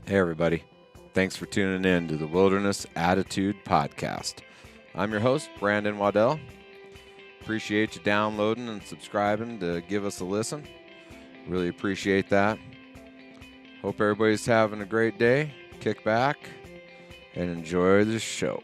Hey, everybody. Thanks for tuning in to the Wilderness Attitude Podcast. I'm your host, Brandon Waddell. Appreciate you downloading and subscribing to give us a listen. Really appreciate that. Hope everybody's having a great day. Kick back and enjoy the show.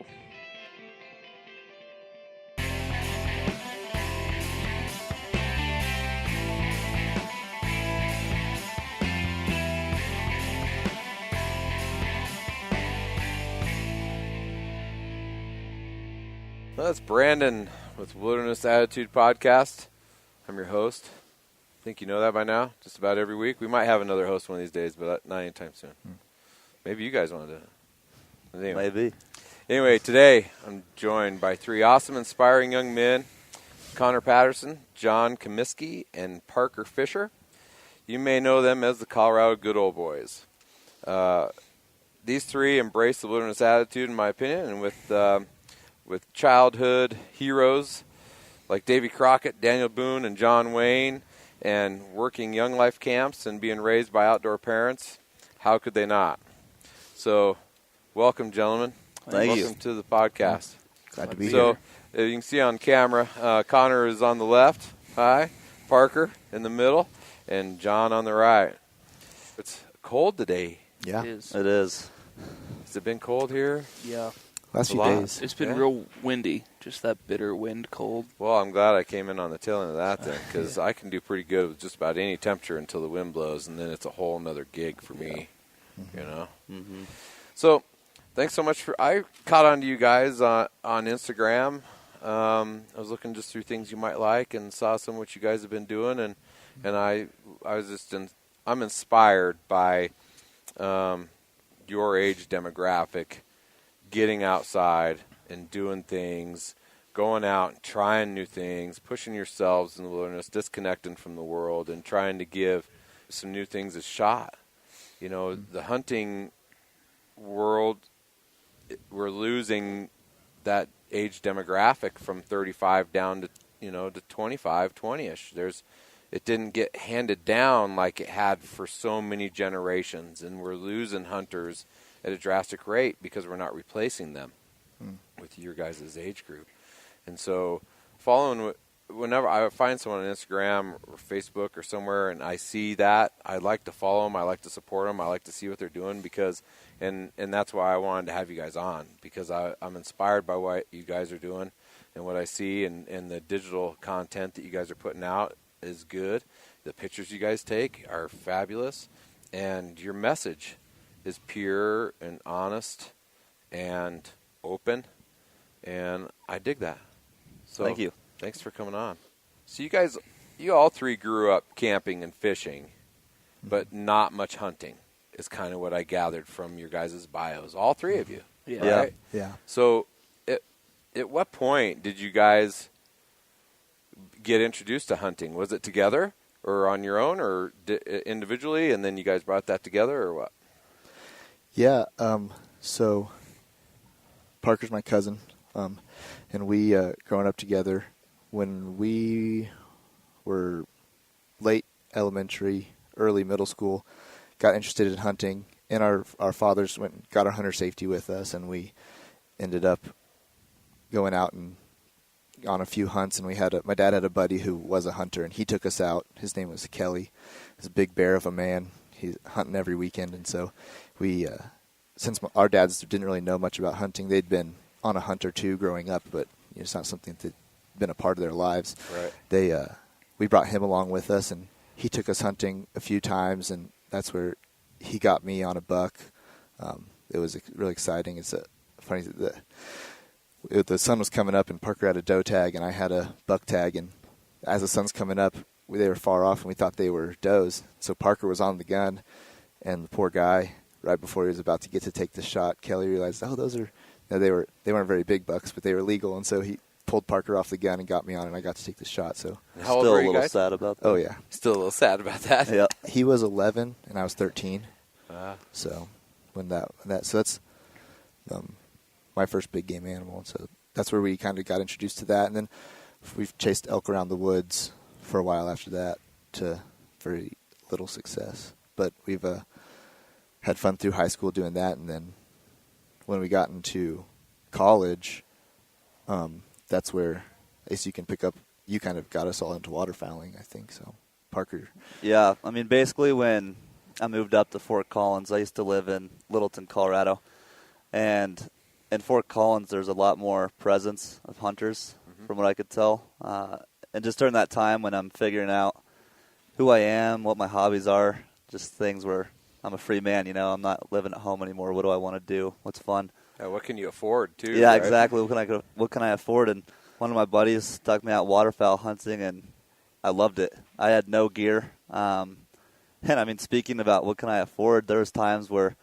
That's Brandon with Wilderness Attitude Podcast. I'm your host. I think you know that by now, just about every week. We might have another host one of these days, but not anytime soon. Maybe you guys want to do it. Anyway. Maybe. Anyway, today I'm joined by three awesome, inspiring young men, Connor Patterson, Jon Comiskey, and Parker Fisher. You may know them as the Colorado Good Old Boys. These three embrace the wilderness attitude, in my opinion, and with childhood heroes like Davy Crockett, Daniel Boone, and John Wayne, and working young life camps and being raised by outdoor parents, how could they not? So, welcome, gentlemen. Thank you. Welcome to the podcast. Glad to be here. So, as you can see on camera, Connor is on the left. Hi. Parker in the middle, and John on the right. It's cold today. Yeah, It is. it is. Has it been cold here? Yeah. Last few lot. days. It's been Yeah. real windy. Just that bitter wind cold. Well, I'm glad I came in on the tail end of that then, because I can do pretty good with just about any temperature until the wind blows, and then it's a whole nother gig for me, you know. Mm-hmm. So, thanks so much for. I caught on to you guys on Instagram. I was looking just through things you might like and saw some of what you guys have been doing, and I was just I'm inspired by your age demographic, getting outside and doing things, going out and trying new things, pushing yourselves in the wilderness, disconnecting from the world, and trying to give some new things a shot. You know, the hunting world, we're losing that age demographic from 35 down to, to 25, 20-ish. It didn't get handed down like it had for so many generations, and we're losing hunters at a drastic rate because we're not replacing them with your guys' age group. And so whenever I find someone on Instagram or Facebook or somewhere and I see that, I like to follow them, I like to support them, I like to see what they're doing because, and that's why I wanted to have you guys on, because I'm inspired by what you guys are doing and what I see, and the digital content that you guys are putting out is good. The pictures you guys take are fabulous, and your message is pure and honest and open, and I dig that. So Thank you. Thanks for coming on. So you all three grew up camping and fishing, but not much hunting is kind of what I gathered from your guys' bios. All three of you. Yeah. Right? Yeah. So at what point did you guys get introduced to hunting? Was it together or on your own or individually, and then you guys brought that together, or what? Yeah. So Parker's my cousin, and we growing up together when we were late elementary, early middle school, got interested in hunting, and our fathers went and got our hunter safety with us, and we ended up going out and on a few hunts, and my dad had a buddy who was a hunter, and he took us out. His name was Kelly. He's a big bear of a man. He's hunting every weekend, and so we, since our dads didn't really know much about hunting, they'd been on a hunt or two growing up, but it's not something that'd been a part of their lives. Right. We brought him along with us, and he took us hunting a few times, and that's where he got me on a buck. It was really exciting. It's funny that the sun was coming up, and Parker had a doe tag, and I had a buck tag, and as the sun's coming up, they were far off, and we thought they were does. So Parker was on the gun, and the poor guy, right before he was about to get to take the shot, Kelly realized, those are, they weren't very big bucks, but they were legal, and so he pulled Parker off the gun and got me on, and I got to take the shot. So How old Still were a you little guys? sad about that. Oh yeah, Still a little sad about that. Yeah. he was 11 and I was 13. So that's my first big game animal, and so that's where we kind of got introduced to that, and then we've chased elk around the woods for a while after that to very little success. But we've had fun through high school doing that, and then when we got into college, that's where you can pick up. You kind of got us all into waterfowling, I think. So, Parker. Yeah, I mean, basically when I moved up to Fort Collins, I used to live in Littleton, Colorado, and in Fort Collins, there's a lot more presence of hunters, from what I could tell. And just during that time when I'm figuring out who I am, what my hobbies are, just things where I'm a free man, I'm not living at home anymore. What do I want to do? What's fun? Yeah, what can you afford, too? Yeah, right? exactly. What can I afford? And one of my buddies took me out waterfowl hunting, and I loved it. I had no gear. And, I mean, speaking about what can I afford, there was times where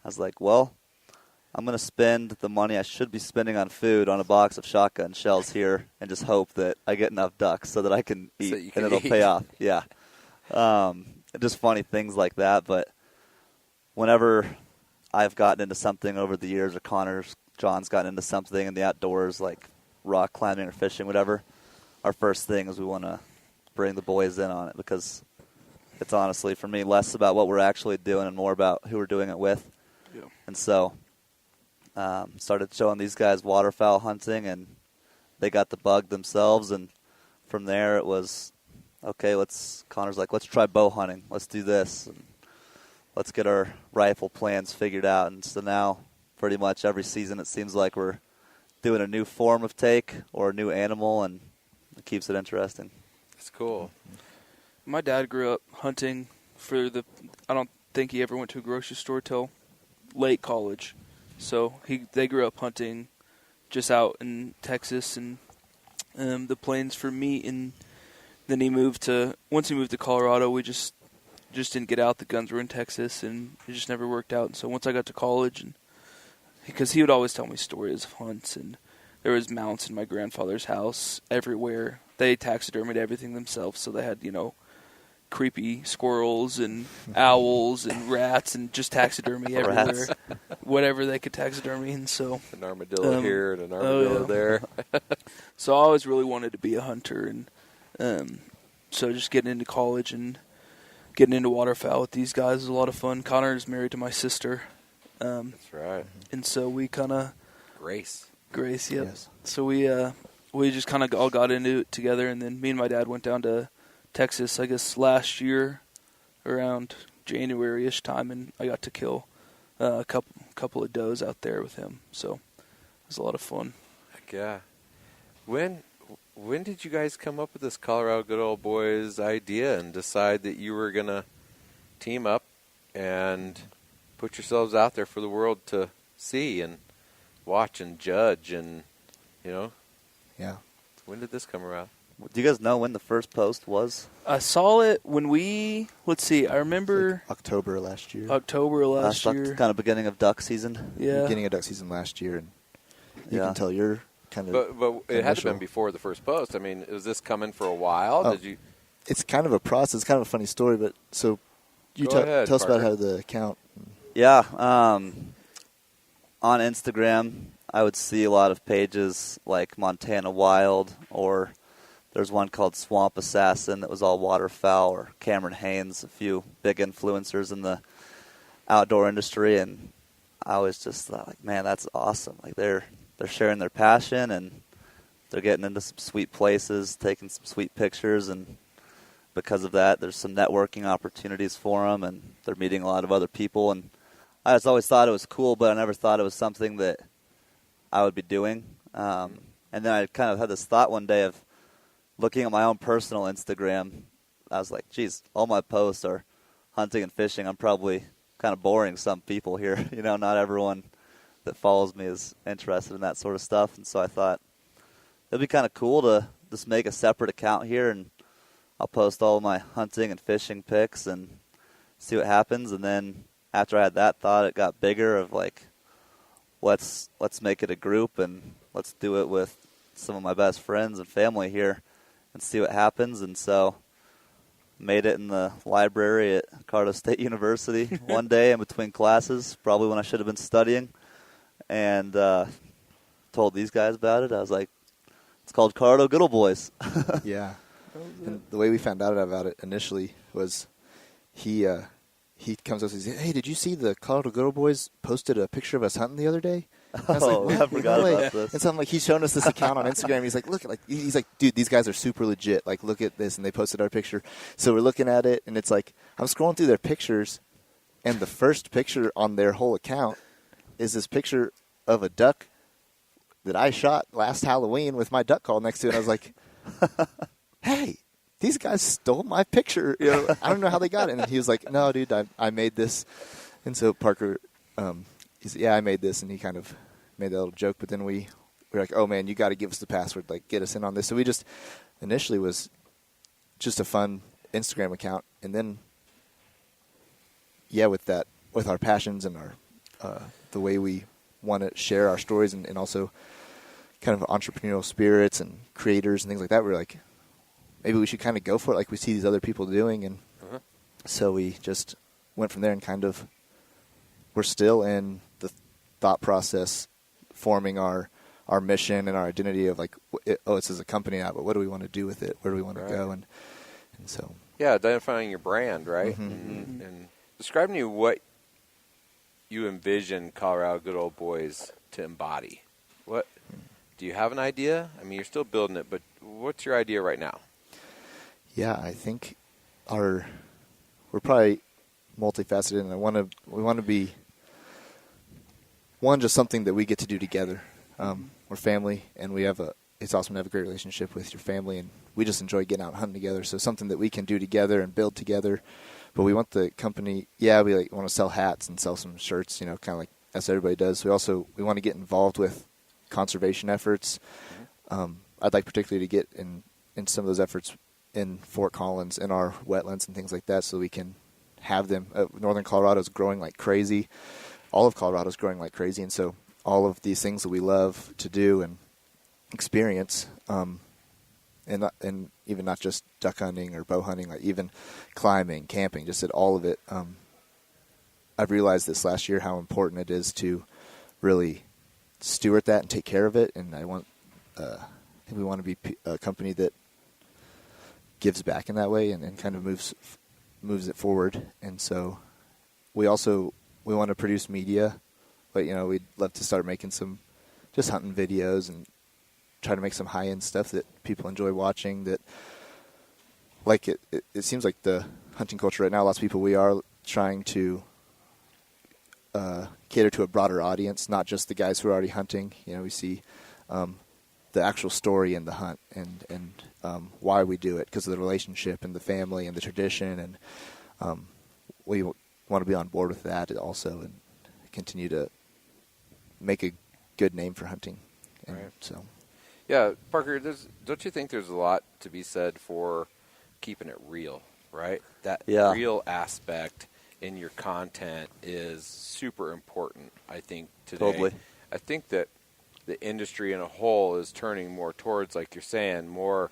I was like, well, I'm going to spend the money I should be spending on food on a box of shotgun shells here and just hope that I get enough ducks so that I can eat and it'll pay off. Yeah. Just funny things like that. But whenever I've gotten into something over the years, or John's gotten into something in the outdoors, like rock climbing or fishing, whatever, our first thing is we want to bring the boys in on it, because it's honestly, for me, less about what we're actually doing and more about who we're doing it with. Yeah. And so started showing these guys waterfowl hunting, and they got the bug themselves, and from there it was, okay, Connor's like, let's try bow hunting. Let's do this. And let's get our rifle plans figured out. And so now pretty much every season it seems like we're doing a new form of take or a new animal, and it keeps it interesting. That's cool. My dad grew up hunting I don't think he ever went to a grocery store till late college. So they grew up hunting just out in Texas and the plains for meat, and then once he moved to Colorado, we just didn't get out. The guns were in Texas, and it just never worked out. And so once I got to college, and because he would always tell me stories of hunts, and there was mounts in my grandfather's house everywhere. They taxidermied everything themselves, so they had, creepy squirrels and owls and rats and just taxidermy everywhere. Whatever they could taxidermy. And so an armadillo here and an armadillo there. So I always really wanted to be a hunter, and so just getting into college and getting into waterfowl with these guys is a lot of fun. Connor is married to my sister. That's right. And so we kind of... Grace, yep. Yes. So we just kind of all got into it together, and then me and my dad went down to Texas, I guess, last year around January-ish time, and I got to kill a couple of does out there with him. So it was a lot of fun. Heck yeah. When did you guys come up with this Colorado Good Old Boys idea and decide that you were going to team up and put yourselves out there for the world to see and watch and judge and, Yeah. When did this come around? Do you guys know when the first post was? I saw it when I remember... Like October last year. Kind of beginning of duck season. Yeah. Beginning of duck season last year, and you can tell you're kind of... But it had to have been before the first post. I mean, was this coming for a while? Oh, it's kind of a process. It's kind of a funny story, but so you tell us about how the account... Yeah. On Instagram, I would see a lot of pages like Montana Wild, or there's one called Swamp Assassin that was all waterfowl, or Cameron Haynes, a few big influencers in the outdoor industry, and I was just like, man, that's awesome. Like they're sharing their passion, and they're getting into some sweet places, taking some sweet pictures, and because of that, there's some networking opportunities for them, and they're meeting a lot of other people, and I just always thought it was cool, but I never thought it was something that I would be doing. And then I kind of had this thought one day of looking at my own personal Instagram. I was like, geez, all my posts are hunting and fishing. I'm probably kind of boring some people here. Not everyone that follows me is interested in that sort of stuff. And so I thought it'd be kind of cool to just make a separate account here, and I'll post all my hunting and fishing pics and see what happens. And then after I had that thought, it got bigger of like, let's make it a group, and let's do it with some of my best friends and family here and see what happens. And so made it in the library at Colorado State University one day in between classes, probably when I should have been studying, and told these guys about it. I was like, it's called Colorado Good Old Boys. Yeah. And the way we found out about it initially was he he comes up and says, "Hey, did you see the Colorado Good Old Boys posted a picture of us hunting the other day?" And I was Oh, like, I "What? forgot No way." about this. And so I'm like, he's showing us this account on Instagram. He's like, "Look, he's like, dude, these guys are super legit. Like, look at this." And they posted our picture. So we're looking at it, and it's like I'm scrolling through their pictures, and the first picture on their whole account is this picture of a duck that I shot last Halloween with my duck call next to it. And I was like, "Hey, these guys stole my picture. You know, I don't know how they got it." And he was like, "No, dude, I made this." And so Parker, he said, "Yeah, I made this." And he kind of made that little joke. But then we were like, "Oh, man, you got to give us the password, like get us in on this." So we just initially was just a fun Instagram account. And then, yeah, with our passions and our the way we want to share our stories and also kind of entrepreneurial spirits and creators and things like that, we're like, maybe we should kind of go for it like we see these other people doing. And so we just went from there, and kind of we're still in the thought process forming our mission and our identity of like, this is a company now, but what do we want to do with it? Where do we want to go? And so. Yeah, identifying your brand, right? And describe to me what you envision Colorado Good Old Boys to embody. What do you have an idea? I mean, you're still building it, but what's your idea right now? Yeah, I think we're probably multifaceted, and we want to be one, just something that we get to do together. We're family, and it's awesome to have a great relationship with your family, and we just enjoy getting out and hunting together. So something that we can do together and build together. But we want the company, we want to sell hats and sell some shirts, kind of like as everybody does. We want to get involved with conservation efforts. I'd like particularly to get in some of those efforts in Fort Collins, in our wetlands and things like that, so we can have them. Northern Colorado is growing like crazy. All of Colorado is growing like crazy, and so all of these things that we love to do and experience, and even not just duck hunting or bow hunting, like even climbing, camping, just at all of it. I've realized this last year how important it is to really steward that and take care of it. And I think we want to be a company that gives back in that way and kind of moves it forward. And so we want to produce media, but we'd love to start making some just hunting videos and try to make some high-end stuff that people enjoy watching. That, like, it seems like the hunting culture right now, lots of people, we are trying to cater to a broader audience, not just the guys who are already hunting. We see the actual story in the hunt and why we do it, because of the relationship and the family and the tradition, and we want to be on board with that also and continue to make a good name for hunting. And right. So. Yeah, Parker, don't you think there's a lot to be said for keeping it real, right? That real aspect in your content is super important, I think, today. Totally. I think that the industry in a whole is turning more towards, like you're saying, more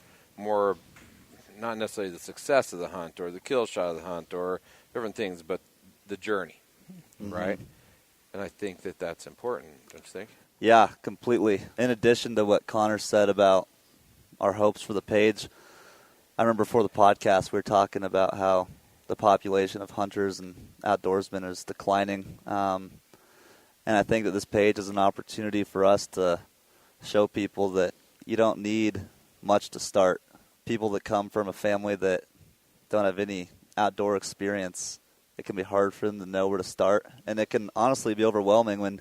not necessarily the success of the hunt or the kill shot of the hunt or different things, but the journey, right? And I think that that's important, don't you think? Yeah, completely. In addition to what Connor said about our hopes for the page, I remember before the podcast we were talking about how the population of hunters and outdoorsmen is declining. And I think that this page is an opportunity for us to show people that you don't need much to start. People that come from a family that don't have any outdoor experience, it can be hard for them to know where to start. And it can honestly be overwhelming when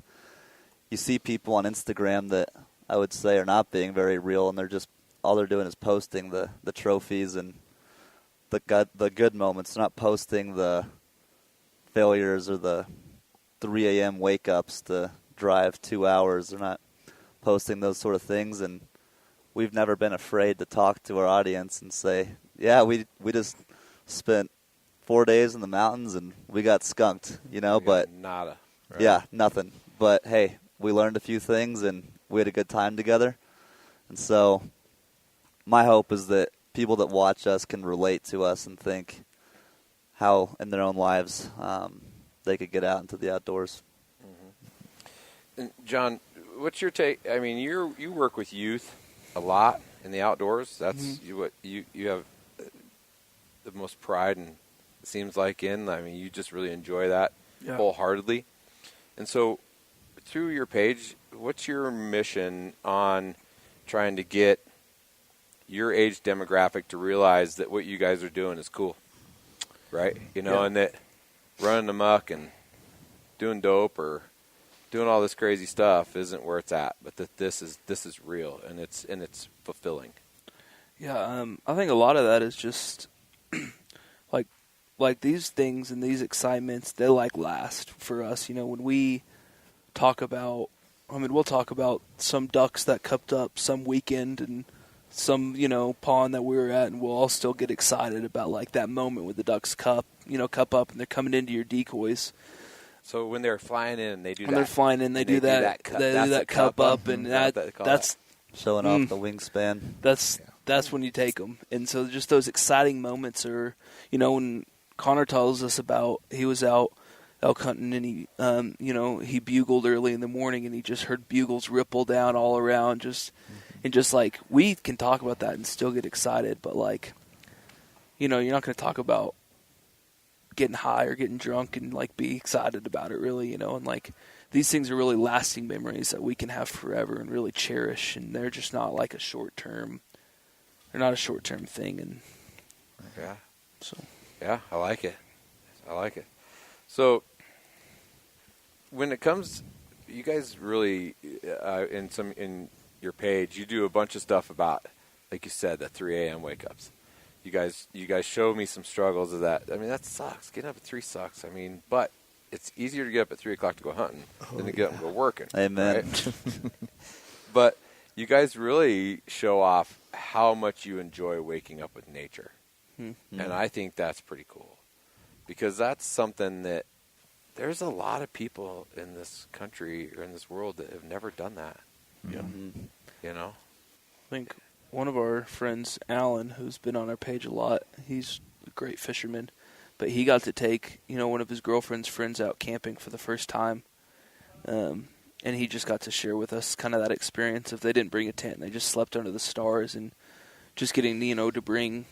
you see people on Instagram that I would say are not being very real, and all they're doing is posting the trophies and the good moments. They're not posting the failures or the 3 a.m. wake-ups to drive 2 hours. They're not posting those sort of things, and we've never been afraid to talk to our audience and say, yeah, we just spent 4 days in the mountains and we got skunked, but nada. Right? Yeah, nothing. But hey, we learned a few things and we had a good time together. And so my hope is that people that watch us can relate to us and think how in their own lives they could get out into the outdoors. And John, what's your take? I mean, you work with youth a lot in the outdoors. That's what you have the most pride in seems like I mean, you just really enjoy that Yeah. wholeheartedly. And so through your page, what's your mission on trying to get your age demographic to realize that what you guys are doing is cool, right? You know, Yeah. and that running amok and doing dope or doing all this crazy stuff isn't where it's at, but that this is real and it's fulfilling. Yeah, I think a lot of that is just like these things and these excitements, they last for us. You know, when we talk about, we'll talk about some ducks that cupped up some weekend and some, pond that we were at, and we'll all still get excited about like that moment when the ducks cup up and they're coming into your decoys. So when they're flying in, they do When they're flying in, they do that cup up, and that's showing off the wingspan. That's when you take them. And so just those exciting moments are, when Connor tells us about he was out elk hunting and he bugled early in the morning and he just heard bugles ripple down all around and just like we can talk about that and still get excited, but like, you're not going to talk about getting high or getting drunk and like be excited about it really, and like these things are really lasting memories that we can have forever and really cherish, and they're just not like a short-term thing. And yeah. So yeah, I like it. So when it comes, you guys really in your page, you do a bunch of stuff about, like you said, the 3 a.m. wake ups. You guys show me some struggles of that. I mean, that sucks. Getting up at 3 sucks. I mean, but it's easier to get up at 3 o'clock to go hunting than to get up and go working. Amen. Right? But you guys really show off how much you enjoy waking up with nature. Mm-hmm. And I think that's pretty cool, because that's something that there's a lot of people in this country or in this world that have never done that. Yeah. I think one of our friends, Alan, who's been on our page a lot, he's a great fisherman, but he got to take, one of his girlfriend's friends out camping for the first time. And he just got to share with us kind of that experience of they didn't bring a tent and they just slept under the stars, and just getting, to bring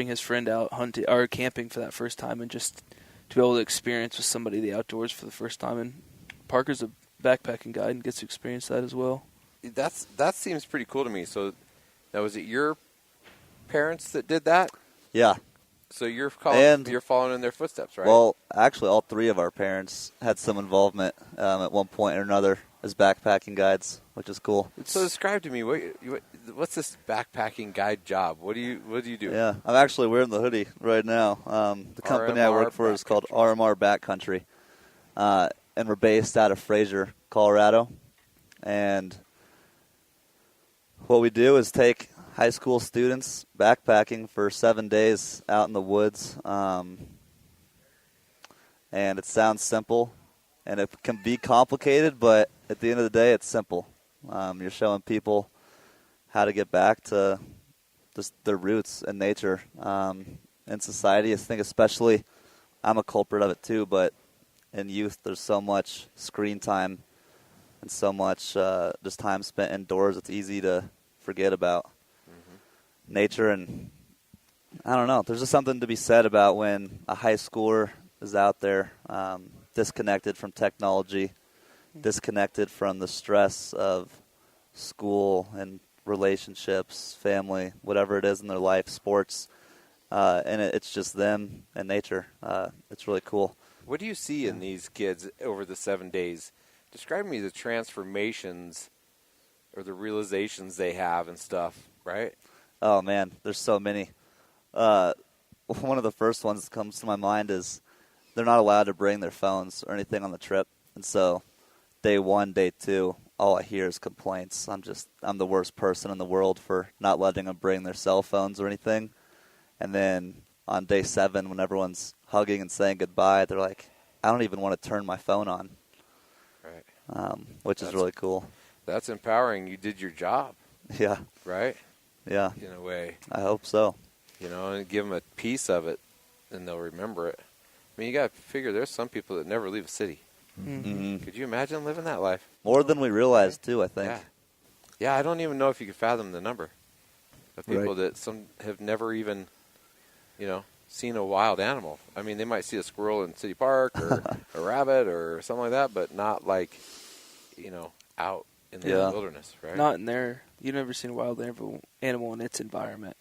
his friend out hunting or camping for that first time, and just to be able to experience with somebody the outdoors for the first time. And Parker's a backpacking guide and gets to experience that as well. That seems pretty cool to me. So now, was it your parents that did that? Yeah. So you're following in their footsteps, right? Well, actually, all three of our parents had some involvement at one point or another as backpacking guides, which is cool. So describe to me what's this backpacking guide job? What do you do? Yeah, I'm actually wearing the hoodie right now. The company I work for is called RMR Backcountry, and we're based out of Fraser, Colorado. And what we do is take high school students backpacking for 7 days out in the woods. And it sounds simple, and it can be complicated, but at the end of the day, it's simple. You're showing people how to get back to just their roots and nature and society. I think especially, I'm a culprit of it too, but in youth, there's so much screen time and so much just time spent indoors. It's easy to forget about nature, and I don't know. There's just something to be said about when a high schooler is out there disconnected from technology, disconnected from the stress of school and relationships, family, whatever it is in their life, sports, and it's just them and nature. It's really cool. What do you see in these kids over the 7 days? Describe to me the transformations or the realizations they have and stuff, right? Oh, man, there's so many. One of the first ones that comes to my mind is they're not allowed to bring their phones or anything on the trip. And so day 1, day 2, all I hear is complaints. I'm the worst person in the world for not letting them bring their cell phones or anything. And then on day 7, when everyone's hugging and saying goodbye, they're like, I don't even want to turn my phone on. Right. Which is really cool. That's empowering. You did your job. Yeah. Right? Yeah. In a way. I hope so. And give them a piece of it, and they'll remember it. I mean, you got to figure there's some people that never leave a city. Mm-hmm. Could you imagine living that life? More than we realize, too, I think. Yeah, I don't even know if you could fathom the number of people that some have never even, seen a wild animal. I mean, they might see a squirrel in City Park or a rabbit or something like that, but not like, out in the wilderness, right? Not in there. You've never seen a wild animal in its environment.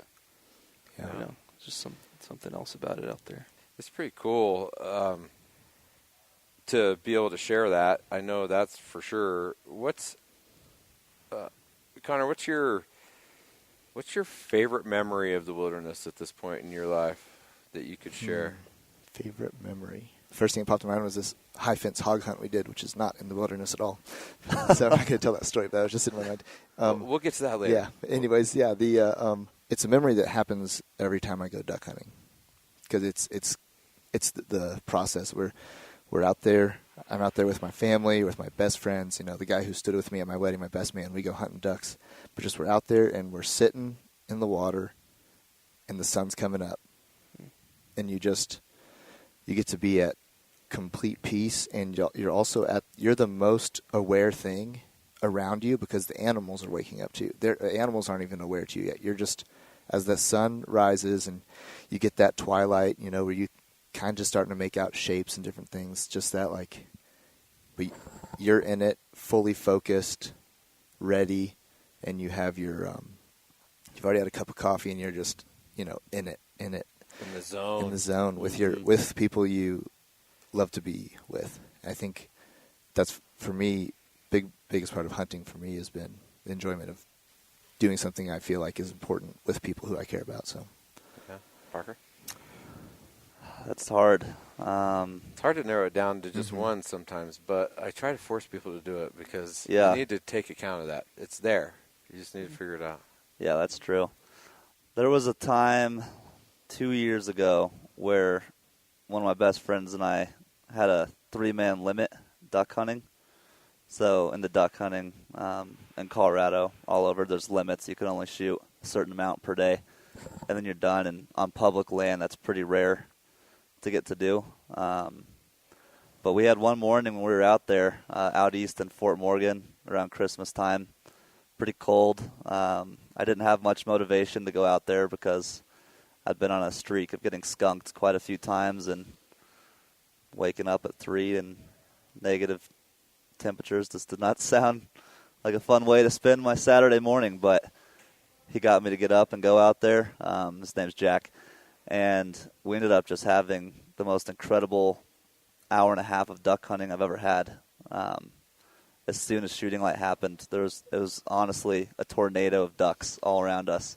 Yeah. Just something else about it out there. It's pretty cool to be able to share that. I know that's for sure. Connor, what's your favorite memory of the wilderness at this point in your life that you could share? Favorite memory. The first thing that popped in mind was this high fence hog hunt we did, which is not in the wilderness at all. So I'm not going to tell that story, but that was just in my mind. We'll get to that later. Yeah. Anyways, yeah. It's a memory that happens every time I go duck hunting, because it's the process. We're out there. I'm out there with my family, with my best friends. The guy who stood with me at my wedding, my best man. We go hunting ducks, but just we're out there and we're sitting in the water, and the sun's coming up, and you get to be at complete peace, and you're the most aware thing around you, because the animals are waking up too. The animals aren't even aware to you yet. You're just, as the sun rises and you get that twilight, where you kind of starting to make out shapes and different things, just that, but you're in it, fully focused, ready, and you have you've already had a cup of coffee, and you're just, in it. In the zone with people you love to be with. I think that's, for me, biggest part of hunting for me has been the enjoyment of doing something I feel like is important with people who I care about. So, yeah. Parker? That's hard. It's hard to narrow it down to just one sometimes, but I try to force people to do it, because you need to take account of that. It's there. You just need to figure it out. Yeah, that's true. There was a time 2 years ago where one of my best friends and I had a 3-man limit duck hunting. So in the duck hunting in Colorado, all over, there's limits. You can only shoot a certain amount per day, and then you're done. And on public land, that's pretty rare to get to do. But we had one morning when we were out there, out east in Fort Morgan around Christmas time. Pretty cold. I didn't have much motivation to go out there because I'd been on a streak of getting skunked quite a few times and waking up at 3 and negative temperatures just did not sound like a fun way to spend my Saturday morning, but he got me to get up and go out there. His name's Jack, and we ended up just having the most incredible hour and a half of duck hunting I've ever had. As soon as shooting light happened, it was honestly a tornado of ducks all around us.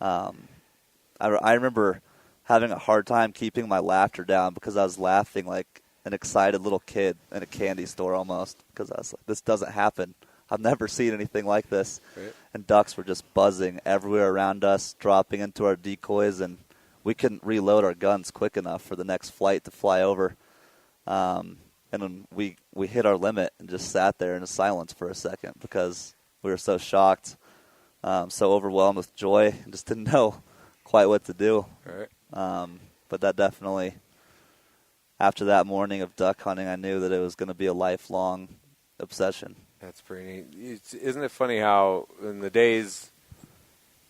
I remember having a hard time keeping my laughter down because I was laughing like an excited little kid in a candy store almost, because I was like, this doesn't happen. I've never seen anything like this. Right. And ducks were just buzzing everywhere around us, dropping into our decoys, and we couldn't reload our guns quick enough for the next flight to fly over. And then we hit our limit and just sat there in silence for a second because we were so shocked, so overwhelmed with joy, and just didn't know quite what to do. Right. But that definitely, after that morning of duck hunting, I knew that it was going to be a lifelong obsession. That's pretty neat. Isn't it funny how in the days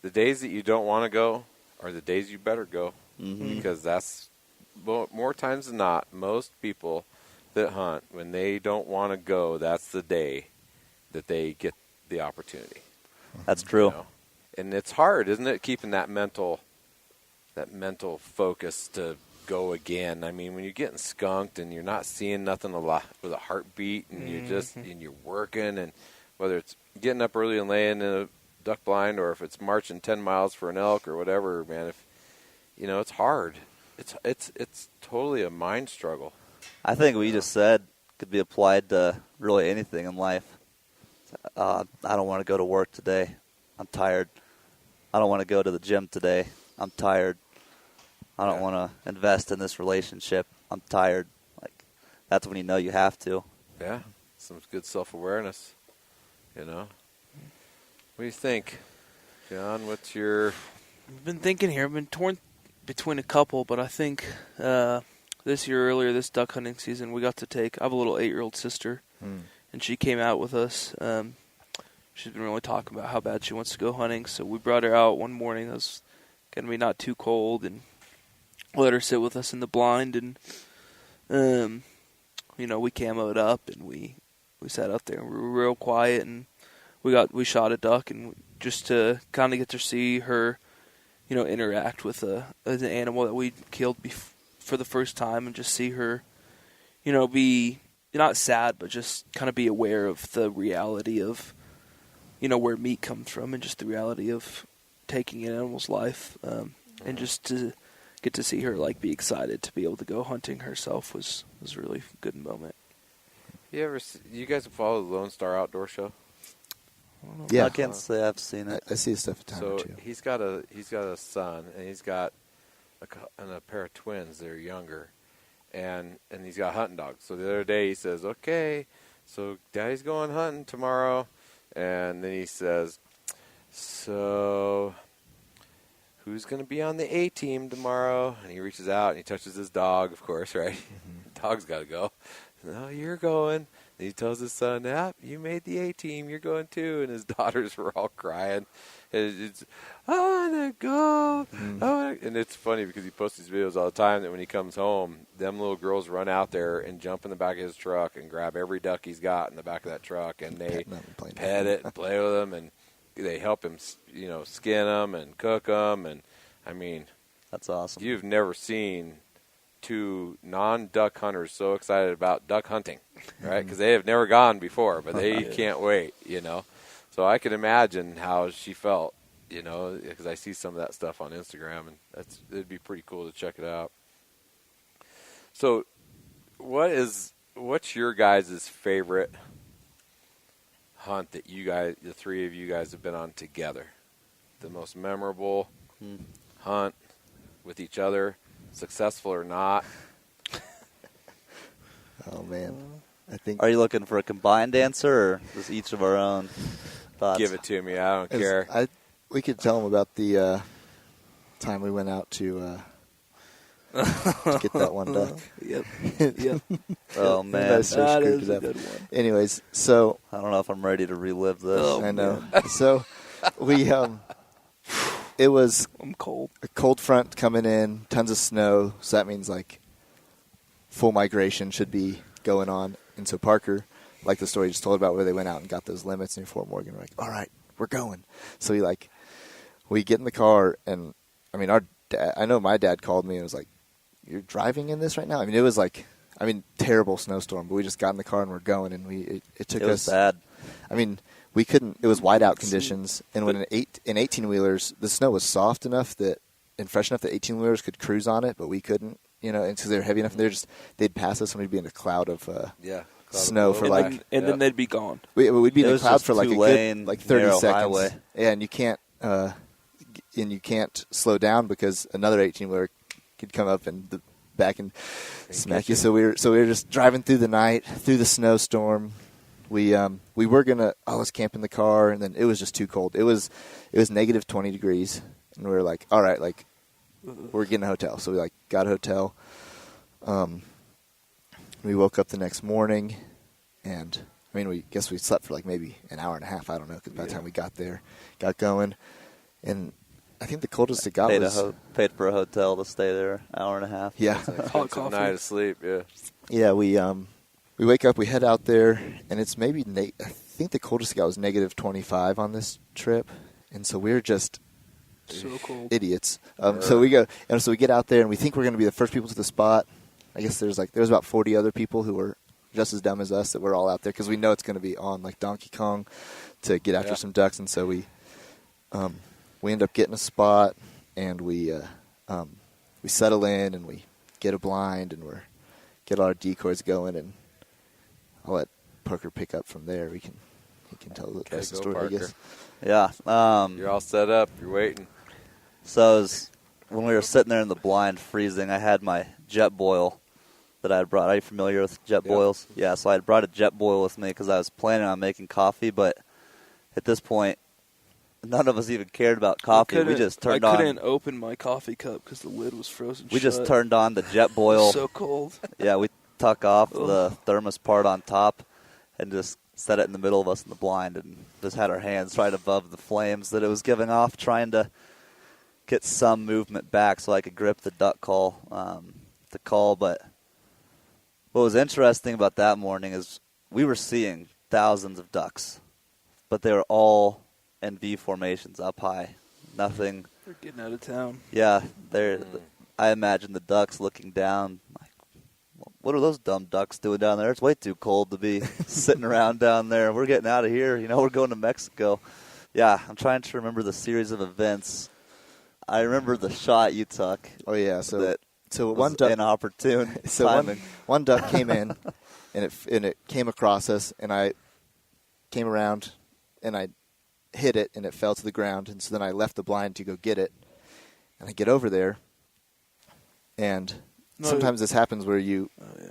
that you don't want to go are the days you better go? Mm-hmm. Because that's, more times than not, most people that hunt, when they don't want to go, that's the day that they get the opportunity. That's true. And it's hard, isn't it, keeping that mental focus to go again. I mean, when you're getting skunked and you're not seeing nothing a lot with a heartbeat, and you're just and you're working, and whether it's getting up early and laying in a duck blind, or if it's marching 10 miles for an elk or whatever, man, if it's hard. It's totally a mind struggle. I think what you just said could be applied to really anything in life. I don't want to go to work today. I'm tired. I don't want to go to the gym today. I'm tired. I don't want to invest in this relationship. I'm tired. Like, that's when you know you have to. Yeah, some good self-awareness, What do you think, John? What's your... I've been thinking here. I've been torn between a couple, but I think this year, earlier this duck hunting season, we got to take... I have a little 8-year-old sister, and she came out with us. She's been really talking about how bad she wants to go hunting, so we brought her out one morning. It was going to be not too cold, and let her sit with us in the blind, and we camoed up and we sat out there and we were real quiet, and we shot a duck, and just to kind of get to see her, interact with an animal that we killed for the first time, and just see her, be not sad, but just kind of be aware of the reality of, where meat comes from, and just the reality of taking an animal's life, and just to get to see her be excited to be able to go hunting herself was a really good moment. You guys have followed the Lone Star Outdoor Show? Yeah, I can't say I've seen it. I see his stuff a time or two. So he's got a son, and he's got a pair of twins that are younger, and he's got hunting dogs. So the other day he says, "Okay, so Daddy's going hunting tomorrow," and then he says, "So who's going to be on the A team tomorrow?" And he reaches out and he touches his dog, of course, right? Mm-hmm. Dog's got to go. "No, you're going." And he tells his son, "You made the A team. You're going too." And his daughters were all crying. And it's, "I want to go." Mm-hmm. And it's funny because he posts these videos all the time that when he comes home, them little girls run out there and jump in the back of his truck and grab every duck he's got in the back of that truck. And they pet it and play with him. And they help him, skin them and cook them. And, I mean, that's awesome. You've never seen two non-duck hunters so excited about duck hunting, right? Because they have never gone before, but they can't wait, So I can imagine how she felt, because I see some of that stuff on Instagram, and it'd be pretty cool to check it out. So what's your guys' favorite hunt that the three of you guys have been on together? The most memorable hunt with each other, successful or not? Oh man, I think. Are you looking for a combined answer, or just each of our own thoughts? Give it to me. I don't care. We could tell them about the time we went out to get that one duck. Yep. Oh man, that is a good one. Anyways, so I don't know if I'm ready to relive this. I know. So we it was I'm cold. A cold front coming in, tons of snow, so that means full migration should be going on. And so Parker, like the story you just told about where they went out and got those limits in Fort Morgan, we're like, all right, we're going. So we get in the car, and I mean, I know my dad called me and was like, "You're driving in this right now?" I mean, it was terrible snowstorm, but we just got in the car and we're going, and it took us. It was bad. I mean, we couldn't. It was whiteout conditions, and when in 18-wheelers, the snow was soft enough and fresh enough that 18-wheelers could cruise on it, but we couldn't. And because they were heavy enough, they'd pass us, and we'd be in a cloud of snow for then they'd be gone. We'd be in the cloud for a good 30 seconds. Highway. Yeah, and you can't slow down because another 18-wheeler could come up and the back and smack you. So we were just driving through the night, through the snowstorm. We were gonna let's camp in the car, and then it was just too cold. It was negative 20 degrees, and we were like, all right, we're getting a hotel. So we got a hotel. We woke up the next morning, and I mean, we slept for maybe an hour and a half. I don't know, because by the time we got there, got going, and I think the coldest it got paid for a hotel to stay there, hour and a half. Yeah, hot coffee, night of sleep. Yeah. Yeah, we wake up, we head out there, and it's maybe I think the coldest it got was negative 25 on this trip, and so we're just so cold idiots. So we go, and so we get out there, and we think we're going to be the first people to the spot. I guess there was about 40 other people who were just as dumb as us that were all out there because we know it's going to be on Donkey Kong to get after some ducks, and so we end up getting a spot, and we settle in, and we get a blind, and get all our decoys going, and I'll let Parker pick up from there. He can tell the rest of the story, Parker. I guess. Yeah. You're all set up. You're waiting. So when we were sitting there in the blind freezing, I had my jet boil that I had brought. Are you familiar with jet boils? Yeah, so I had brought a jet boil with me because I was planning on making coffee, but at this point, none of us even cared about coffee. We just turned on. I couldn't open my coffee cup because the lid was frozen We shut. just turned on the jet boil. So cold. Yeah, we tuck off the thermos part on top and just set it in the middle of us in the blind and just had our hands right above the flames that it was giving off, trying to get some movement back so I could grip the duck call to call. But what was interesting about that morning is we were seeing thousands of ducks, but they were all in V formations up high. Nothing. They're getting out of town. Yeah, I imagine the ducks looking down like, what are those dumb ducks doing down there? It's way too cold to be sitting around down there. We're getting out of here. We're going to Mexico. Yeah, I'm trying to remember the series of events. I remember the shot you took. Oh yeah, so one duck duck inopportune so timing. one duck came in, and it came across us, and I came around, and I hit it, and it fell to the ground, and so then I left the blind to go get it, and I get over there, and sometimes this happens where you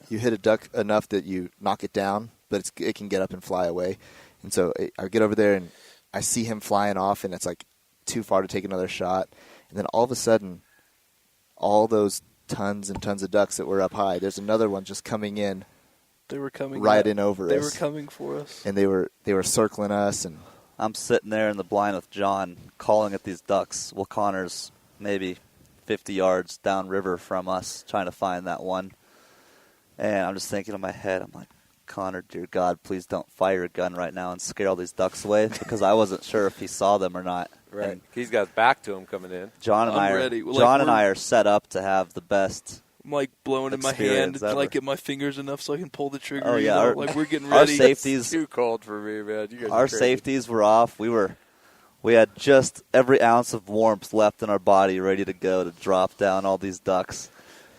hit a duck enough that you knock it down, but it can get up and fly away, and so I get over there and I see him flying off, and it's like too far to take another shot, and then all of a sudden, all those tons and tons of ducks that were up high, there's another one just coming in. They were coming right in over us. They were coming for us, and they were circling us, and I'm sitting there in the blind with John calling at these ducks. Well, Connor's maybe 50 yards downriver from us trying to find that one. And I'm just thinking in my head, I'm like, Connor, dear God, please don't fire a gun right now and scare all these ducks away, because I wasn't sure if he saw them or not. Right. And he's got his back to him coming in. John and I are set up to have the best. I'm like blowing in my hand to like get my fingers enough so I can pull the trigger. Oh yeah, like we're getting our ready. safeties. It's too cold for me, man. You guys our are crazy. safeties were off. We had just every ounce of warmth left in our body, ready to go to drop down all these ducks,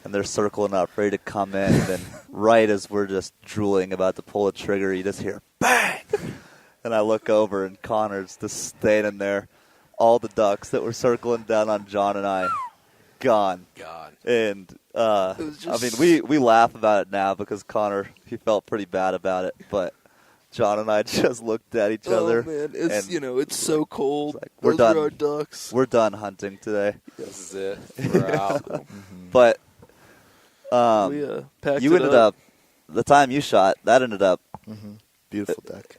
and they're circling up, ready to come in. And then right as we're just drooling about to pull the trigger, you just hear bang, and I look over and Connor's just standing there. All the ducks that were circling down on John and I, gone. And we laugh about it now because Connor, he felt pretty bad about it, but John and I just looked at each other. Oh man, it's it's so cold. Like, Those are our ducks. We're done hunting today. This is it. We're out. But we packed you ended up the time you shot. That ended up beautiful duck.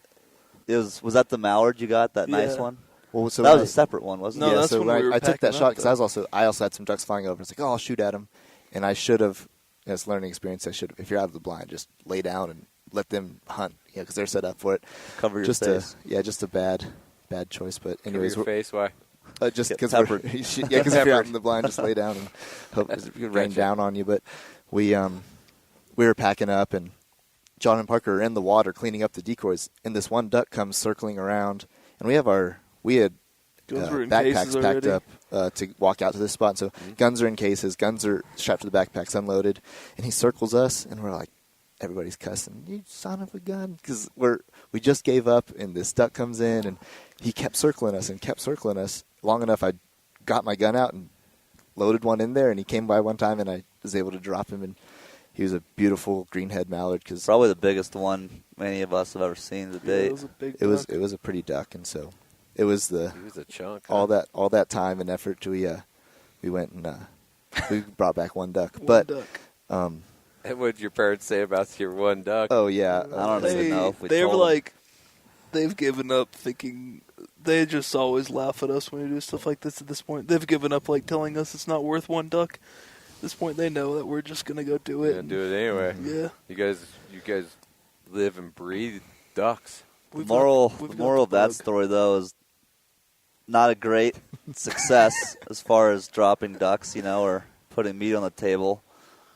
Was that the mallard you got? That nice one. Well, so that was a separate one, wasn't it? No, yeah, that's so when we were I took that packing shot up, because I also had some ducks flying over. It's like, I'll shoot at them, and I should have. It's a learning experience. If you're out of the blind, just lay down and let them hunt. Because they're set up for it. Cover your face. Just a bad choice. But anyways, cover your face. Why? Just because if you're out in the blind, just lay down and hope it rain down on you. But we were packing up, and John and Parker are in the water cleaning up the decoys, and this one duck comes circling around, and we had backpacks packed up to walk out to this spot. So guns are in cases, guns are strapped to the backpacks, unloaded, and he circles us, and we're like, everybody's cussing, you son of a gun, because we just gave up, and this duck comes in, and he kept circling us long enough. I got my gun out and loaded one in there, and he came by one time, and I was able to drop him, and he was a beautiful greenhead mallard. Probably the biggest one any of us have ever seen to date. It was a big duck. It was a pretty duck, and so it was he was a chunk. All that time and effort. We went and we brought back one duck. Duck. And what did your parents say about your one duck? Oh yeah, I don't even know if we They were told like, they've given up thinking. They just always laugh at us when we do stuff like this. At this point, they've given up like telling us it's not worth one duck. At this point, they know that we're just gonna go do it. Do it anyway. Yeah. You guys live and breathe ducks. The moral of that story, though, is not a great success as far as dropping ducks, or putting meat on the table.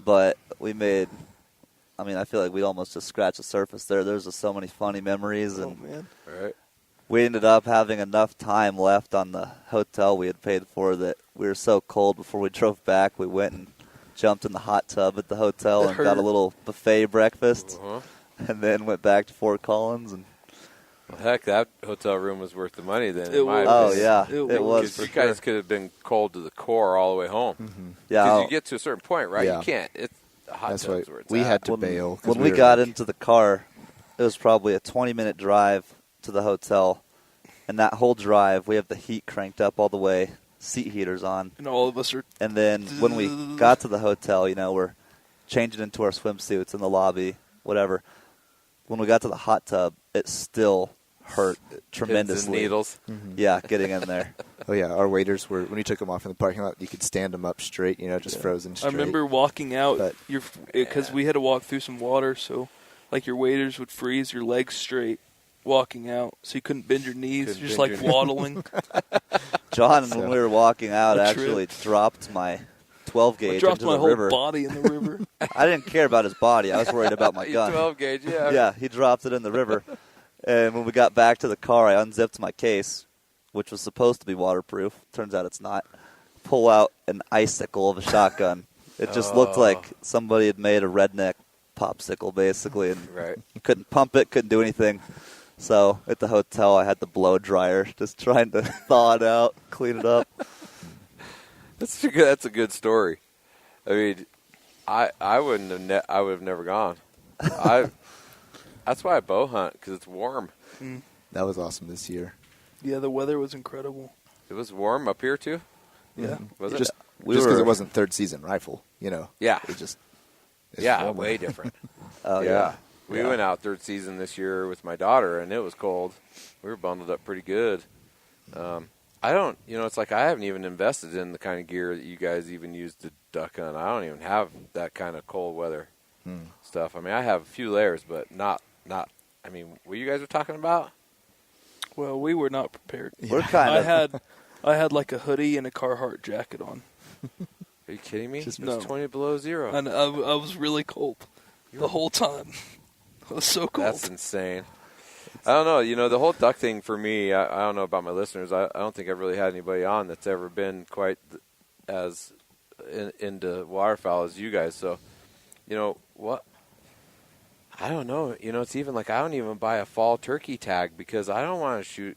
But we made, I feel like we almost just scratched the surface there. There's just so many funny memories. And man. Right. We ended up having enough time left on the hotel we had paid for that we were so cold before we drove back. We went and jumped in the hot tub at the hotel and got a little buffet breakfast. And then went back to Fort Collins. And well, heck, that hotel room was worth the money then. It was. It was. Because you guys could have been cold to the core all the way home. Mm-hmm. Yeah. Because you get to a certain point, right? Yeah. You can't. It's the hot That's tubs right. where it's We at. had to bail. When we got into the car, it was probably a 20-minute drive to the hotel. And that whole drive, we have the heat cranked up all the way, seat heaters on. And all of us are. And then when we got to the hotel, we're changing into our swimsuits in the lobby, whatever. When we got to the hot tub, it still hurt tremendously. Needles. Yeah, getting in there. Oh yeah, our waders were, when we took them off in the parking lot, you could stand them up straight, just frozen straight. I remember walking out But- because we had to walk through some water, so like your waders would freeze your legs straight walking out, so you couldn't bend your knees, Couldn't just bend like your knees. waddling. John, when we were walking out, A actually trip. dropped my 12 I gauge dropped into my the whole river. body in the river. I didn't care about his body. I was worried about my Your gun. 12 gauge, yeah. Yeah, he dropped it in the river. And when we got back to the car, I unzipped my case, which was supposed to be waterproof. Turns out it's not. Pull out an icicle of a shotgun. It just looked like somebody had made a redneck popsicle, basically, and Right. couldn't pump it, couldn't do anything. So at the hotel, I had the blow dryer, just trying to thaw it out, clean it up. That's a good story. I mean, I wouldn't have I would have never gone. That's why I bow hunt, because it's warm. That was awesome this year. Yeah, the weather was incredible. It was warm up here too. Yeah. Was it? Just We because were- it wasn't third season rifle, Yeah. it's Yeah, warmer. way different. Oh, yeah. We Yeah. went out third season this year with my daughter, and it was cold. We were bundled up pretty good. I don't, it's like I haven't even invested in the kind of gear that you guys even use to duck hunt. I don't even have that kind of cold weather stuff. I mean, I have a few layers, but not. I mean, what you guys were talking about? Well, we were not prepared. We're kind of. I had like a hoodie and a Carhartt jacket on, Are you kidding me? Just- It was No. 20 below zero. and I was really cold the whole time. I was so cold. That's insane. I don't know. The whole duck thing for me, I don't know about my listeners. I don't think I've really had anybody on that's ever been quite as into waterfowl as you guys. So, what? I don't know. It's even like I don't even buy a fall turkey tag because I don't want to shoot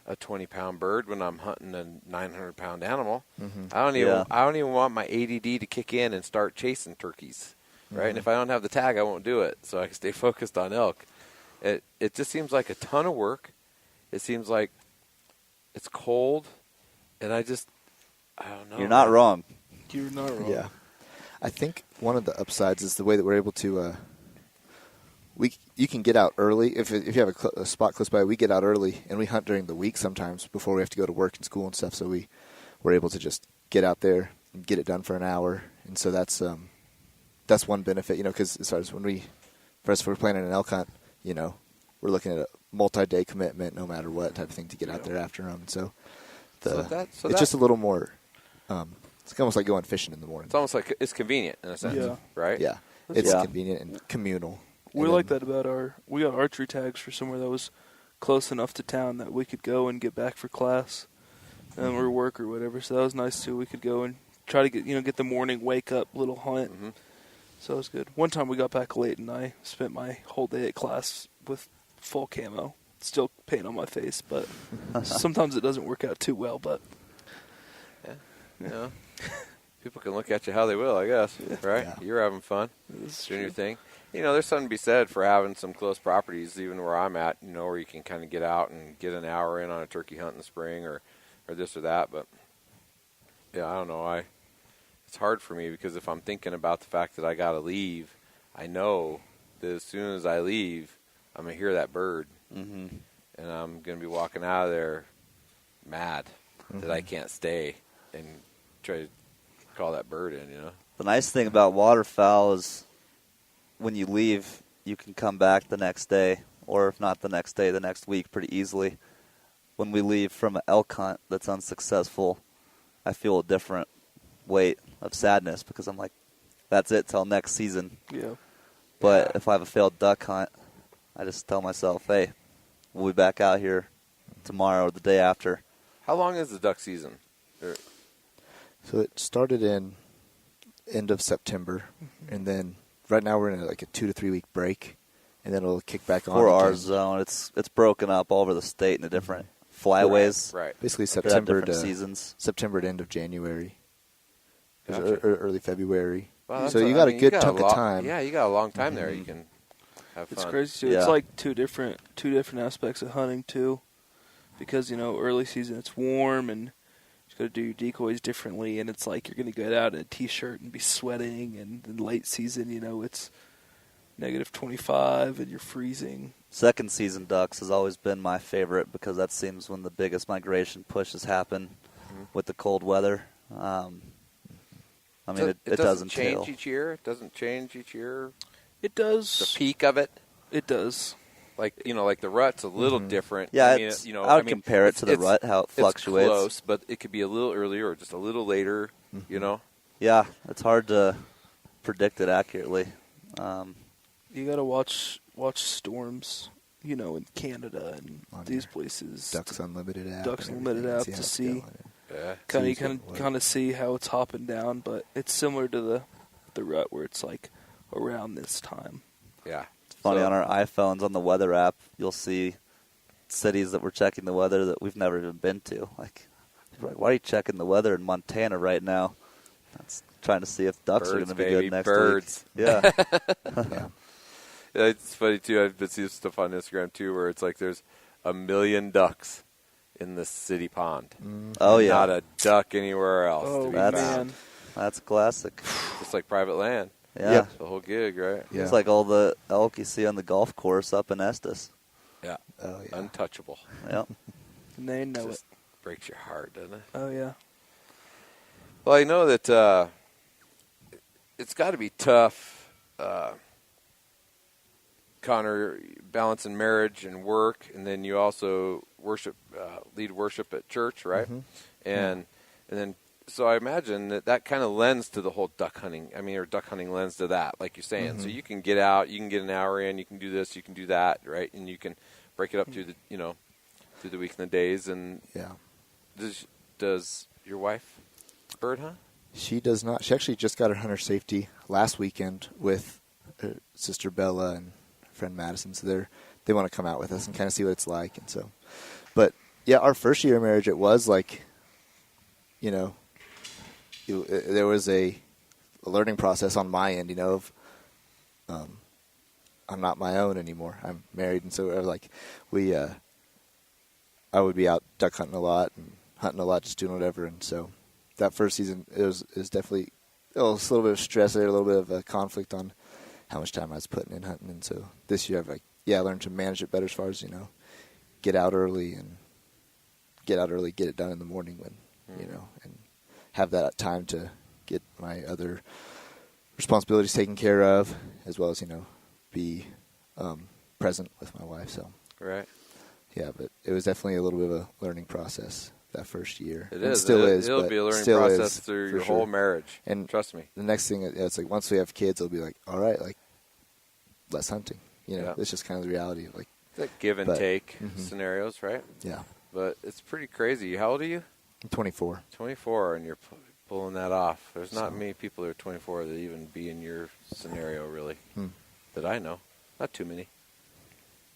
a 20-pound bird when I'm hunting a 900-pound animal. I don't even want my ADD to kick in and start chasing turkeys, right? And if I don't have the tag, I won't do it. So I can stay focused on elk. It just seems like a ton of work. It seems like it's cold, and I don't know. You're not wrong. You're not wrong. Yeah, I think one of the upsides is the way that we're able to. You can get out early if you have a spot close by. We get out early and we hunt during the week sometimes before we have to go to work and school and stuff. So we're able to just get out there and get it done for an hour. And so that's one benefit, because as far as if we're planning an elk hunt, we're looking at a multi-day commitment, no matter what type of thing to get out there after them. And so it's just a little more. It's almost like going fishing in the morning. It's almost like it's convenient in a sense, Yeah. right? Yeah, it's Yeah. convenient and communal. We And like then- that about we got archery tags for somewhere that was close enough to town that we could go and get back for class or work or whatever. So that was nice too. We could go and try to get the morning wake up little hunt. So it was good. One time we got back late and I spent my whole day at class with full camo, still paint on my face, but sometimes it doesn't work out too well. But People can look at you how they will, I guess, right? Yeah. You're having fun, it's doing your true. thing. There's something to be said for having some close properties, even where I'm at, where you can kind of get out and get an hour in on a turkey hunt in the spring or this or that. But, yeah, I don't know. It's hard for me because if I'm thinking about the fact that I got to leave, I know that as soon as I leave, I'm going to hear that bird. Mm-hmm. And I'm going to be walking out of there mad that I can't stay and try to call that bird in, The nice thing about waterfowl is when you leave, you can come back the next day, or if not the next day, the next week pretty easily. When we leave from an elk hunt that's unsuccessful, I feel a different weight of sadness because I'm like, that's it till next season. Yeah. But if I have a failed duck hunt, I just tell myself, hey, we'll be back out here tomorrow or the day after. How long is the duck season? So it started in end of September, and then right now we're in a 2 to 3 week break, and then it'll kick back on. For our again. zone, it's broken up all over the state into different flyways. Right. Basically They have September different to seasons. September to end of January, Gotcha. early February. Well, So that's you got a you good got chunk a of time. Yeah, you got a long time there. You can have fun. It's crazy too. Yeah. It's like two different aspects of hunting too, because early season it's warm and you got to do your decoys differently, and it's like you're gonna get out in a t-shirt and be sweating, and then late season, negative 25 and you're freezing. Second season ducks has always been my favorite because that seems when the biggest migration pushes happen with the cold weather. I mean, it doesn't change each year. It doesn't change each year. It does. The peak of it. It does. Like like the rut's a little different. Yeah, I mean, I would compare it to the rut, how it fluctuates. It's close, but it could be a little earlier or just a little later. Yeah, it's hard to predict it accurately. You got to watch storms, in Canada and these places. Ducks Unlimited app. Ducks Unlimited app to see. Yeah. Kind of see how it's hopping down, but it's similar to the rut where it's like around this time. Yeah. It's funny, on our iPhones, on the weather app, you'll see cities that we're checking the weather that we've never even been to. Like, why are you checking the weather in Montana right now? That's trying to see if ducks are going to be good next week. Yeah. Yeah. Yeah, it's funny, too. I've been seeing stuff on Instagram, too, where it's like there's 1 million ducks in the city pond. Oh, yeah. Not a duck anywhere else to be found. That's classic. Just like private land. Yeah. Yep. The whole gig, right? Yeah. It's like all the elk you see on the golf course up in Estes. Yeah. Oh, yeah. Untouchable. Yep. And they know Just breaks your heart, doesn't it? Oh, yeah. Well, I know that it's got to be tough, Connor, balancing marriage and work, and then you also lead worship at church, right? Mm-hmm. And then, so I imagine that kind of lends to the whole duck hunting. I mean, or duck hunting lends to that, like you're saying. Mm-hmm. So you can get out, you can get an hour in, you can do this, you can do that, right? And you can break it up through the, through the week and the days. And Yeah. Does your wife bird hunt? She does not. She actually just got her hunter safety last weekend with her sister Bella and friend Madison. So they want to come out with us and kind of see what it's like. And so, but yeah, our first year of marriage, it was like, there was a learning process on my end, of I'm not my own anymore. I'm married, and so like I would be out duck hunting a lot and hunting a lot, just doing whatever. And so that first season, it was definitely a little bit of stress there, a little bit of a conflict on how much time I was putting in hunting. And so this year, I learned to manage it better as far as, get out early, get it done in the morning when, and have that time to get my other responsibilities taken care of, as well as, be present with my wife. So, Right. Yeah, but it was definitely a little bit of a learning process that first year. It is. Still is. It'll be a learning process through your whole marriage. And trust me. The next thing, it's like once we have kids, it'll be like, all right, like less hunting. It's just kind of the reality. Like that give and take scenarios, right? Yeah. But it's pretty crazy. How old are you? I'm 24. 24, and you're pulling that off. There's not many people that are 24 that even be in your scenario, really, that I know. Not too many.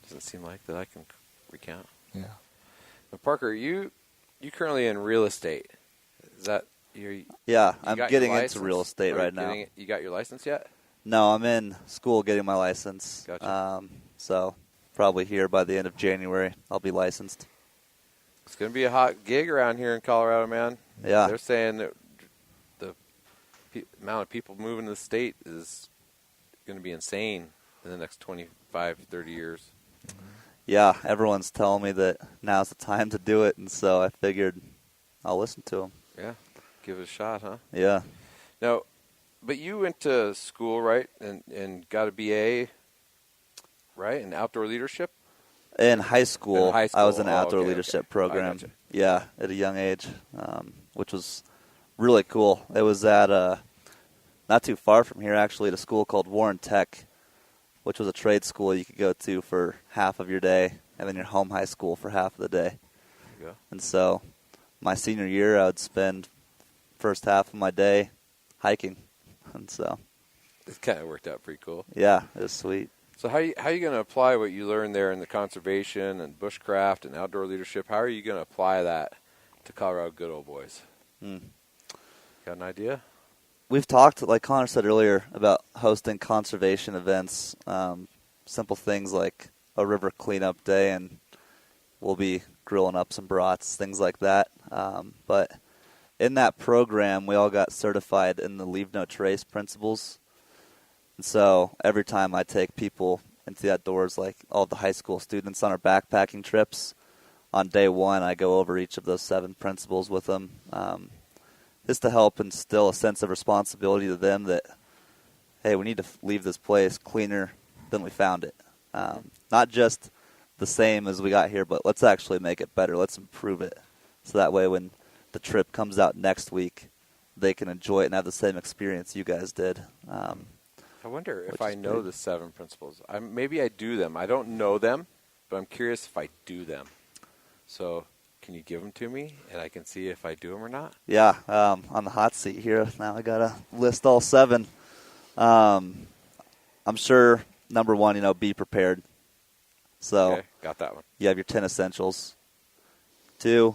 Doesn't seem like that I can recount. Yeah. But Parker, you currently in real estate. Is that you? Yeah, you I'm got getting your into real estate right now. You got your license yet? No, I'm in school getting my license. Gotcha. So probably here by the end of January, I'll be licensed. It's going to be a hot gig around here in Colorado, man. Yeah. They're saying that the amount of people moving to the state is going to be insane in the next 25, 30 years. Yeah, everyone's telling me that now's the time to do it, and so I figured I'll listen to them. Yeah, give it a shot, huh? Yeah. Now, but you went to school, right, and got a BA, right, in outdoor leadership? In high school, I was in an outdoor leadership program. Gotcha. Yeah, at a young age, which was really cool. It was at not too far from here, actually, at a school called Warren Tech, which was a trade school you could go to for half of your day, and then your home high school for half of the day. There you go. And so my senior year, I would spend first half of my day hiking. And so It kind of worked out pretty cool. yeah, it was sweet. So how you going to apply what you learned there in the conservation and bushcraft and outdoor leadership? How are you going to apply that to Colorado good old boys? Got an idea? We've talked, like Connor said earlier, about hosting conservation events, simple things like a river cleanup day, and we'll be grilling up some brats, things like that. But in that program, we all got certified in the Leave No Trace principles. And so every time I take people into the outdoors, like all the high school students on our backpacking trips, on day one I go over each of those 7 principles with them, just to help instill a sense of responsibility to them that, hey, we need to leave this place cleaner than we found it. Not just the same as we got here, but let's actually make it better. Let's improve it. So that way when the trip comes out next week, they can enjoy it and have the same experience you guys did. I wonder if I know the 7 principles. Maybe I do them. I don't know them, but I'm curious if I do them. So can you give them to me, and I can see if I do them or not? Yeah, on the hot seat here. Now I got to list all 7. I'm sure, number 1, be prepared. So okay, got that one. You have your 10 essentials. 2,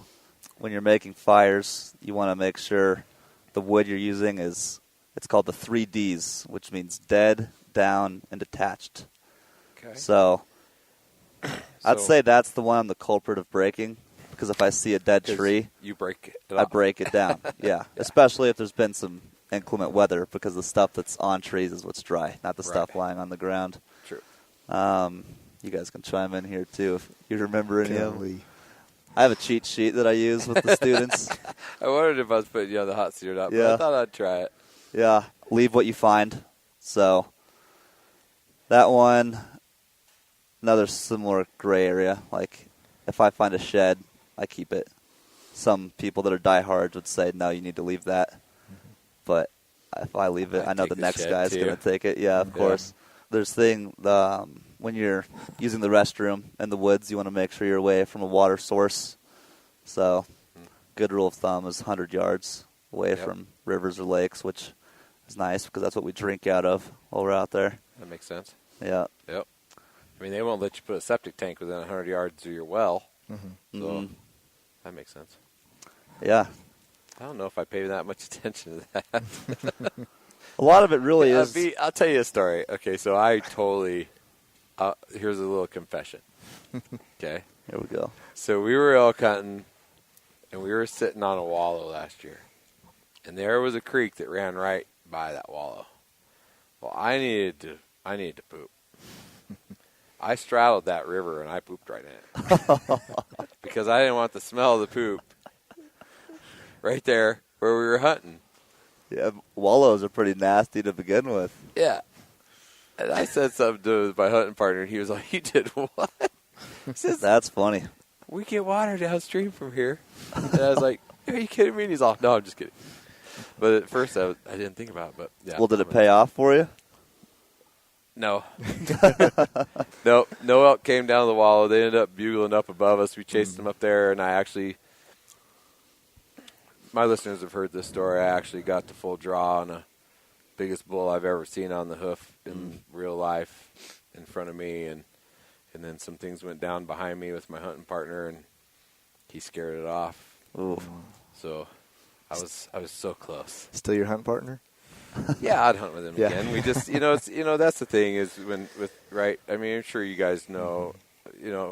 when you're making fires, you want to make sure the wood you're using it's called the 3 Ds, which means dead, down, and detached. Okay. So I'd say that's the one I'm the culprit of breaking, because if I see a dead tree, you break it I break it down. Yeah, especially if there's been some inclement weather, because the stuff that's on trees is what's dry, not the stuff lying on the ground. True. You guys can chime in here too if you remember any of them. Golly. I have a cheat sheet that I use with the students. I wondered if I was putting you on the hot seat or not, but Yeah. I thought I'd try it. Yeah, leave what you find. So that one, another similar gray area. Like if I find a shed, I keep it. Some people that are diehards would say, no, you need to leave that. But if I leave it, I know take the the next shed, guy's too. going to take it. Yeah, of course. There's when you're using the restroom in the woods, you want to make sure you're away from a water source. So good rule of thumb is 100 yards away from rivers or lakes, which is nice because that's what we drink out of while we're out there. That makes sense. Yeah. Yep. I mean, they won't let you put a septic tank within 100 yards of your well. Mm-hmm. So that makes sense. Yeah. I don't know if I pay that much attention to that. A lot of it really is. I'll tell you a story. Okay, so I totally here's a little confession. Okay. Here we go. So we were elk hunting, and we were sitting on a wallow last year. And there was a creek that ran right by that wallow. Well, I needed to poop. I straddled that river, and I pooped right in it. Because I didn't want the smell of the poop right there where we were hunting. Yeah, wallows are pretty nasty to begin with. Yeah. And I said something to my hunting partner, and he was like, "You did what?" He says, That's funny. "We get water downstream from here." And I was like, "Are you kidding me?" And he's all, "No, I'm just kidding." But at first, I didn't think about it. But yeah. Well, did it pay off for you? No. No elk came down the wallow. They ended up bugling up above us. We chased them up there, and my listeners have heard this story. I actually got the full draw on the biggest bull I've ever seen on the hoof in real life in front of me, and then some things went down behind me with my hunting partner, and he scared it off. Oof. So I was so close. Still your hunt partner? Yeah, I'd hunt with him Yeah. again. We just, that's the thing is right. I mean, I'm sure you guys know,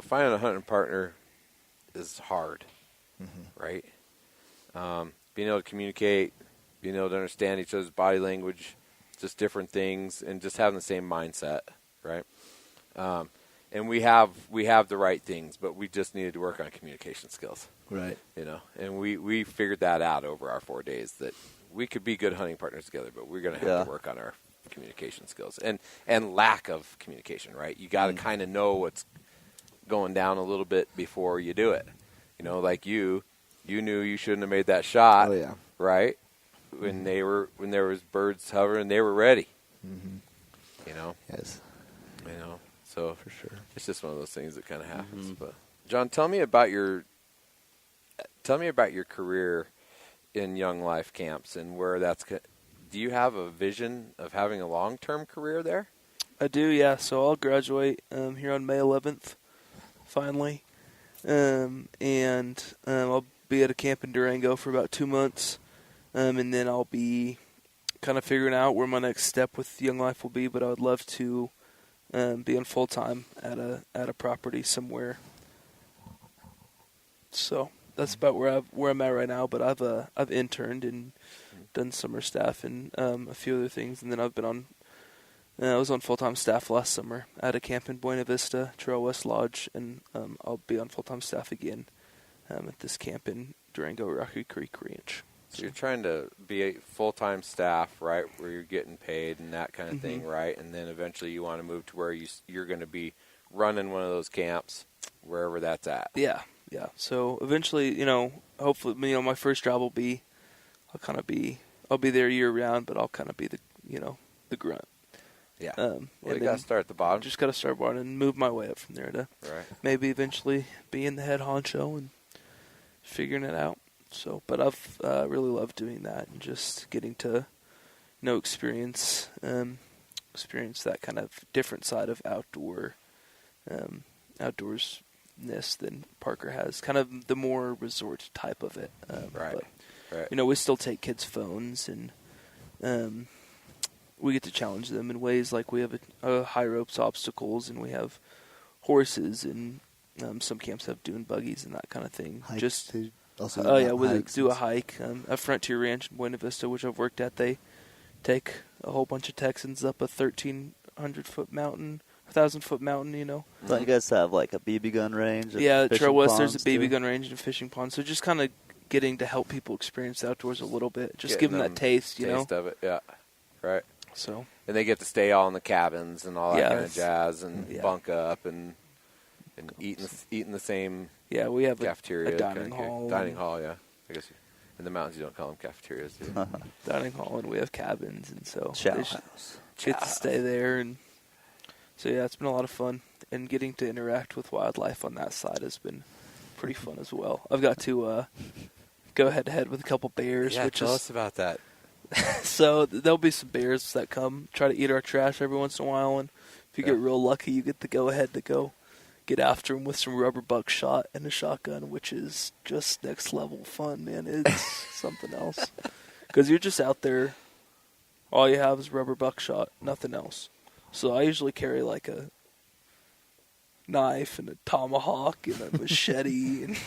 finding a hunting partner is hard, right? Being able to communicate, being able to understand each other's body language, just different things, and just having the same mindset, right? And we have the right things, but we just needed to work on communication skills, Right. And we figured that out over our 4 days that we could be good hunting partners together, but we're going to have to work on our communication skills and lack of communication, right? You got to kind of know what's going down a little bit before you do it. Like you knew you shouldn't have made that shot, Oh, yeah. right? When there was birds hovering, they were ready. Mm-hmm. Yes. So For sure. it's just one of those things that kind of happens. But John, tell me about your career in Young Life camps and where that's. Do you have a vision of having a long-term career there? I do, yeah. So I'll graduate here on May 11th, finally, and I'll be at a camp in Durango for about 2 months, and then I'll be kind of figuring out where my next step with Young Life will be. But I would love to be on full time at a property somewhere. So that's about where I'm at right now. But I've interned and done summer staff and a few other things, and then I've been on I was on full-time staff last summer at a camp in Buena Vista, Trail West Lodge, and I'll be on full-time staff again at this camp in Durango, Rocky Creek Ranch. So you're trying to be a full-time staff, right, where you're getting paid and that kind of Mm-hmm. thing, right? And then eventually you want to move to where you're going to be running one of those camps, wherever that's at. Yeah. So eventually, hopefully, my first job will be, I'll be there year round, but I'll kind of be the grunt. Yeah. And You got to start at the bottom. Just got to start bottom and move my way up from there to maybe eventually being the head honcho and figuring it out. So, but I've really loved doing that and just getting to experience that kind of different side of outdoorsness than Parker has. Kind of the more resort type of it. Right. But, we still take kids' phones and we get to challenge them in ways like we have a high ropes obstacles and we have horses and some camps have dune buggies and that kind of thing. Hikes, We hikes do a hike at Frontier Ranch in Buena Vista, which I've worked at. They take a whole bunch of Texans up a 1,300-foot mountain, 1,000-foot mountain, Don't you guys have like a BB gun range? Yeah, Trail West, there's a ponds, BB too? gun range and a fishing pond. So just kind of getting to help people experience the outdoors a little bit. Just Getting give them that taste, Taste of it, yeah. Right. So. And they get to stay all in the cabins and all that kind of it's- jazz and bunk up and eating the same Yeah, we have cafeteria. a dining hall. Dining hall, yeah. I guess in the mountains you don't call them cafeterias, do you? Dining hall, and we have cabins, and so Chow they just house. get to stay there. And so, yeah, it's been a lot of fun. And getting to interact with wildlife on that side has been pretty fun as well. I've got to go head-to-head with a couple bears. Yeah, which tell is us about that. So there'll be some bears that come try to eat our trash every once in a while, and if you get real lucky, you get the go-ahead to go get after them with some rubber buckshot and a shotgun, which is just next level fun, man. It's something else. Because you're just out there, all you have is rubber buckshot, nothing else. So I usually carry like a knife and a tomahawk and a machete, and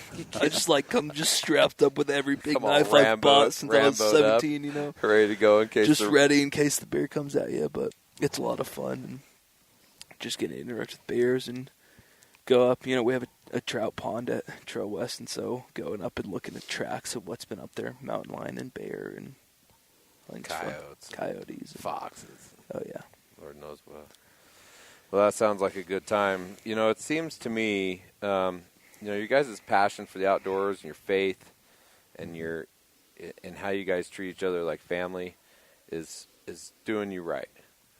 I just come strapped up with every big knife I've bought since I was 17, ready to go in case just ready in case the bear comes at you. But it's a lot of fun, and just getting to interact with bears and go up. We have a trout pond at Trail West, and so going up and looking at tracks of what's been up there, mountain lion and bear and coyotes, and foxes. Oh yeah, Lord knows what. Well, that sounds like a good time. It seems to me, you guys' passion for the outdoors and your faith and and how you guys treat each other like family is doing you right.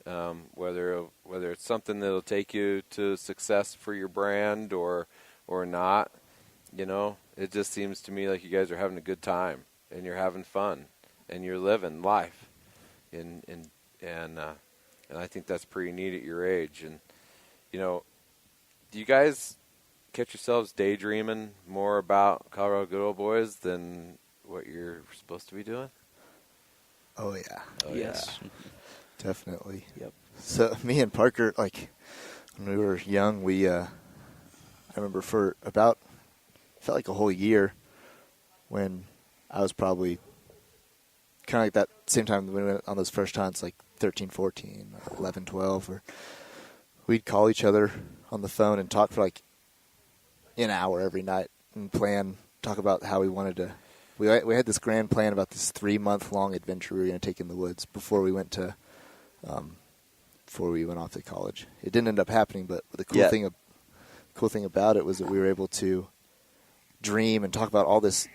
Whether it's something that'll take you to success for your brand or not, it just seems to me like you guys are having a good time and you're having fun and you're living life, and I think that's pretty neat at your age. And do you guys catch yourselves daydreaming more about Colorado Good Old Boys than what you're supposed to be doing? Oh yeah. yes, Definitely. yep. So me and Parker, when we were young, I remember for felt like a whole year when I was probably kind of like that same time when we went on those first hunts, 13, 14, 11, 12, or we'd call each other on the phone and talk for an hour every night and talk about how we wanted to. We had this grand plan about this 3-month-long adventure we were going to take in the woods before we went off to college. It didn't end up happening, but the cool thing about it was that we were able to dream and talk about all this.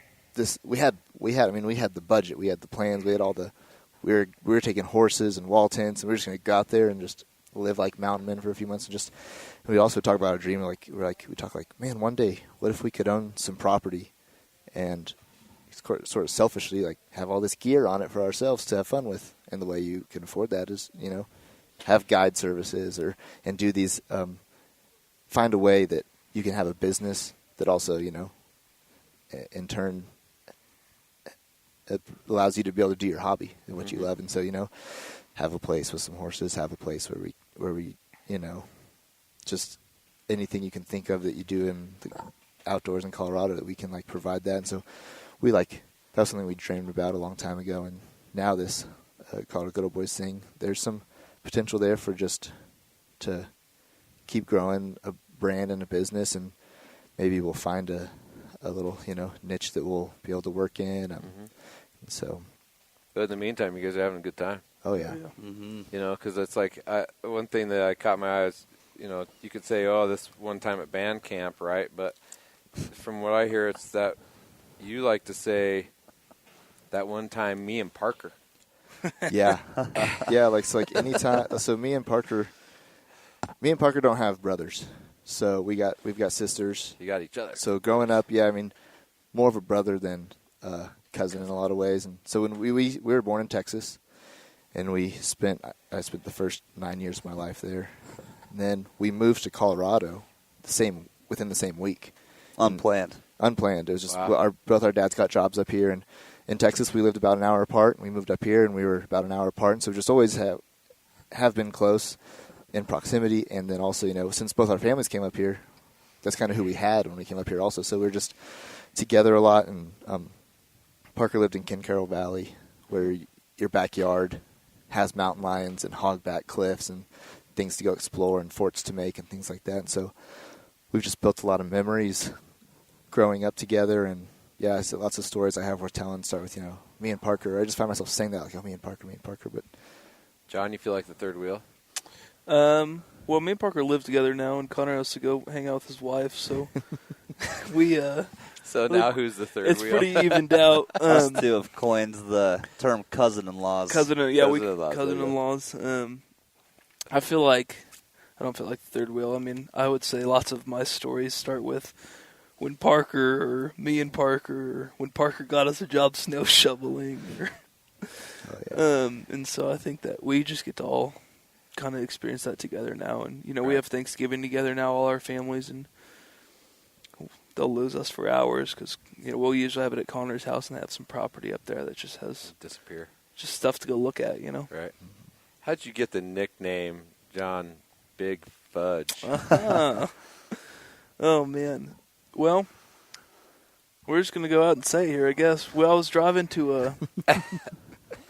We had the budget, we had the plans, we had all the. We were taking horses and wall tents, and we were just going to go out there and just live like mountain men for a few months. And we also talk about our dream. We talk man, one day, what if we could own some property, and sort of selfishly have all this gear on it for ourselves to have fun with. And the way you can afford that is have guide services and do these. Find a way that you can have a business that also in turn. It allows you to be able to do your hobby and what you love, and so have a place with some horses, have a place where we just anything you can think of that you do in the outdoors in Colorado that we can provide that. And so we that was something we dreamed about a long time ago, and now this Colorado Good Old Boys thing. There's some potential there for just to keep growing a brand and a business, and maybe we'll find a little, niche that we'll be able to work in. So. But in the meantime, you guys are having a good time. Oh, yeah. Mm-hmm. Because it's like one thing that I caught my eyes, you could say, oh, this one time at band camp, right? But from what I hear, it's that you like to say that one time me and Parker. Yeah. Yeah, like anytime. So me and Parker don't have brothers. So we've got sisters. You got each other. So growing up, more of a brother than cousin in a lot of ways. And so when we were born in Texas, and I spent the first 9 years of my life there. And then we moved to Colorado within the same week. Unplanned. Unplanned. It was just both our dads got jobs up here, and in Texas we lived about an hour apart. And we moved up here, and we were about an hour apart. And so just always have been close in proximity. And then also, since both our families came up here, that's kind of who we had when we came up here also. So we were just together a lot. And Parker lived in Ken Carroll Valley, where your backyard has mountain lions and hogback cliffs and things to go explore and forts to make and things like that. And so we've just built a lot of memories growing up together. And so lots of stories I have worth telling start with, me and Parker. I just find myself saying that, like, me and Parker. But John, you feel like the third wheel? Well, me and Parker live together now, and Connor has to go hang out with his wife, so we So now who's the third it's wheel? pretty evened out. Us two have coined the term cousin-in-laws. Cousin-in-laws. I don't feel like the third wheel. I mean, I would say lots of my stories start with when Parker, or me and Parker, or when Parker got us a job snow shoveling. And so I think that we just get to all kind of experience that together now. And, we have Thanksgiving together now, all our families, and they'll lose us for hours because, we'll usually have it at Connor's house, and they have some property up there that just has disappear. Just stuff to go look at, Right. How'd you get the nickname John Big Fudge? Oh, man. Well, we're just going to go out and say here, I guess. Well, I was driving to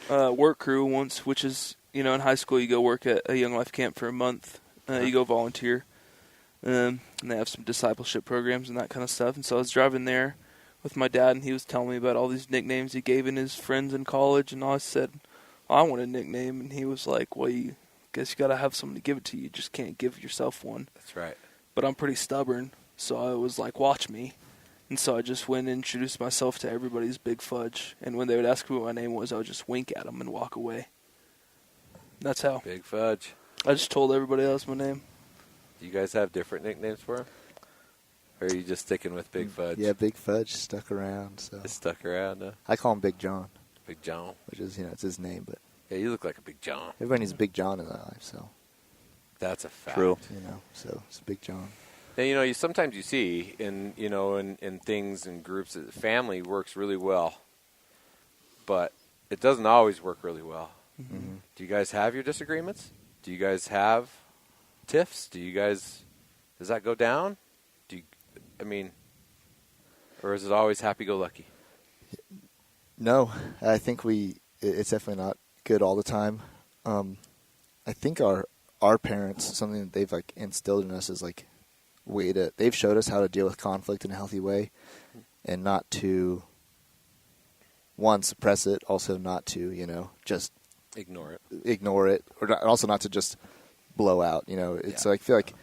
a work crew once, which is, in high school you go work at a Young Life camp for a month. You go volunteer. And they have some discipleship programs and that kind of stuff. And so I was driving there with my dad, and he was telling me about all these nicknames he gave in his friends in college. And I said, I want a nickname. And he was like, well, you guess you got to have someone to give it to you. You just can't give yourself one. That's right. But I'm pretty stubborn, so I was like, watch me. And so I just went and introduced myself to everybody's Big Fudge. And when they would ask me what my name was, I would just wink at them and walk away. That's how. Big Fudge. I just told everybody else my name. Do you guys have different nicknames for him? Or are you just sticking with Big Fudge? Yeah, Big Fudge stuck around. So It's stuck around, huh? I call him Big John. Big John. Which is, it's his name, but Yeah, you look like a Big John. everybody needs a Big John in their life, so. That's a fact. True. So it's Big John. And, you sometimes you see in things and groups that family works really well, but it doesn't always work really well. Mm-hmm. Do you guys have your disagreements? Do you guys have tiffs? Does that go down? Or is it always happy-go-lucky? No, I think it's definitely not good all the time. I think our parents, something that they've instilled in us is they've showed us how to deal with conflict in a healthy way, and not to suppress it, also not to just Ignore it, or also not to just blow out. It's I feel like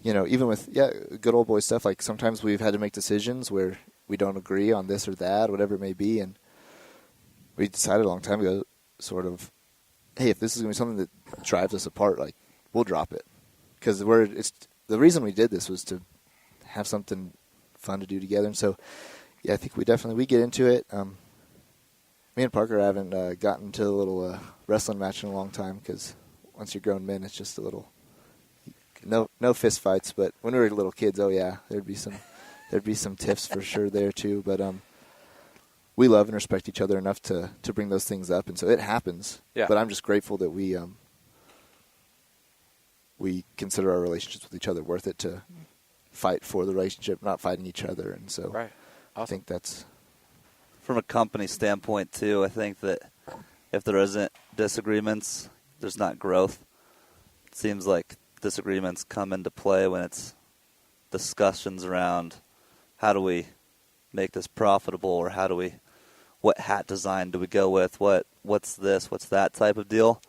even with good old boy stuff, sometimes we've had to make decisions where we don't agree on this or that, whatever it may be, and we decided a long time ago, sort of, hey, if this is going to be something that drives us apart, we'll drop it. Because the reason we did this was to have something fun to do together. And so, I think we get into it. Me and Parker haven't gotten into a little wrestling match in a long time, because once you're grown men, it's just a little, no fist fights. But when we were little kids, there'd be some tiffs for sure there too. But we love and respect each other enough to bring those things up, and so it happens. Yeah. But I'm just grateful that we consider our relationships with each other worth it to fight for the relationship, not fighting each other. And so Right. Awesome. I think that's From a company standpoint, too, I think that if there isn't disagreements, there's not growth. it seems like disagreements come into play when it's discussions around how do we make this profitable, or what hat design do we go with, what's this, what's that type of deal.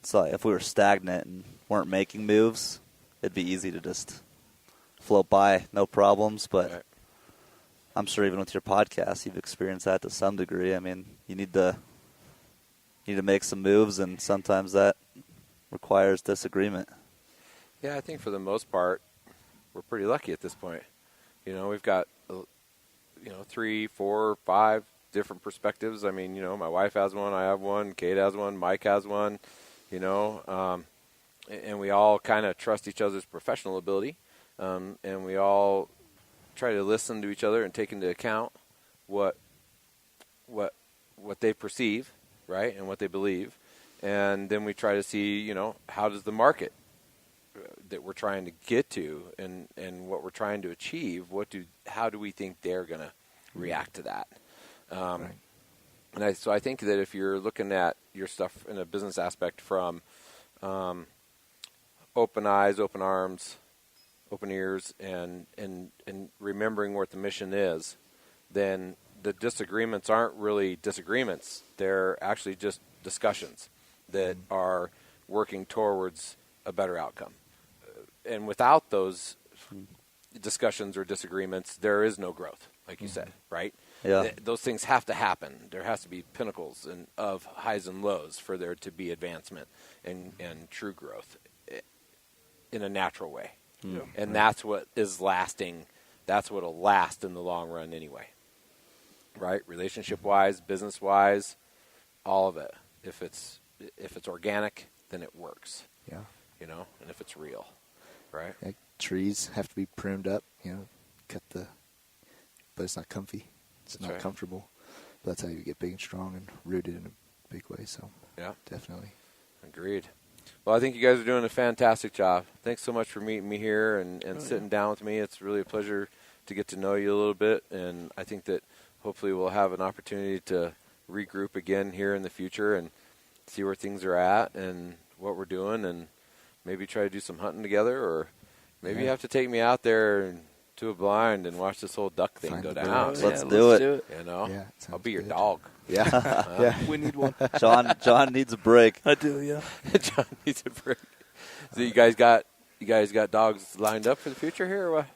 So if we were stagnant and weren't making moves, it'd be easy to just float by, no problems. But Right. I'm sure even with your podcast, you've experienced that to some degree. I mean, you need to make some moves, and sometimes that requires disagreement. Yeah, I think for the most part, we're pretty lucky at this point. We've got 3, 4, 5 different perspectives. I mean, my wife has one, I have one, Kate has one, Mike has one. And we all kind of trust each other's professional ability, and we all try to listen to each other and take into account what they perceive, right, and what they believe, and then we try to see, how does the market that we're trying to get to and what we're trying to achieve, how do we think they're going to react to that? Right. And so I think that if you're looking at your stuff in a business aspect from open eyes, open arms, open ears, and remembering what the mission is, then the disagreements aren't really disagreements. They're actually just discussions that are working towards a better outcome. And without those discussions or disagreements, there is no growth, like you said, right? Yeah. Those things have to happen. There has to be pinnacles of highs and lows for there to be advancement and true growth in a natural way. Yeah. And that's what is lasting. That's what will last in the long run anyway, right? Relationship-wise, business-wise, all of it. If it's organic, then it works. Yeah. And if it's real, right? Like trees have to be pruned up, but it's not comfy. It's That's not right. comfortable. But that's how you get big and strong and rooted in a big way. So Yeah. definitely. Agreed. Well, I think you guys are doing a fantastic job. Thanks so much for meeting me here and sitting down with me. It's really a pleasure to get to know you a little bit, and I think that hopefully we'll have an opportunity to regroup again here in the future and see where things are at and what we're doing, and maybe try to do some hunting together, or maybe you have to take me out there to a blind and watch this whole duck thing Find go the down. birds. Let's do it. Yeah, I'll be your good. dog. Yeah. Yeah. We need one. John needs a break. I do, yeah. John needs a break. So you guys got dogs lined up for the future here, or what?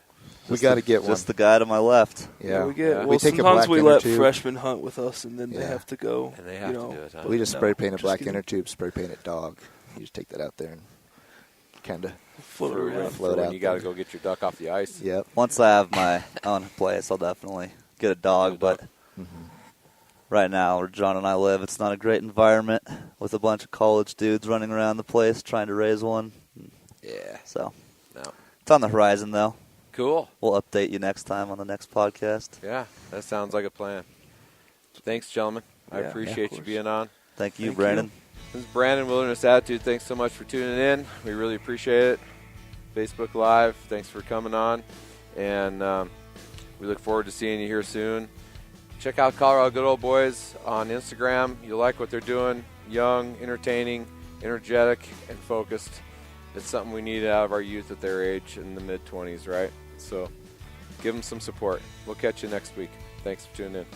We got to get one. Just the guy to my left. Yeah. We get. Yeah. Well, We take a sometimes black we inner let tube. freshmen hunt with us, and then they Yeah. have to go. And they have to do it, huh? but We just no, spray paint a just black kidding. inner tube, spray paint it dog. You just take that out there and kind of. Float around. Float when out you got to there. go get your duck off the ice. Yep. Once I have my own place, I'll definitely get a dog. But right now, where John and I live, it's not a great environment with a bunch of college dudes running around the place trying to raise one. Yeah. So No. it's on the horizon, though. Cool. We'll update you next time on the next podcast. Yeah, that sounds like a plan. Thanks, gentlemen. I Yeah, appreciate of you course. being on. Thank you, Thank Brandon. This is Brandon, Wilderness Attitude. Thanks so much for tuning in. We really appreciate it. Facebook Live, thanks for coming on. And we look forward to seeing you here soon. Check out Colorado Good Old Boys on Instagram. You'll like what they're doing. Young, entertaining, energetic, and focused. It's something we need out of our youth at their age in the mid-20s, right? So give them some support. We'll catch you next week. Thanks for tuning in.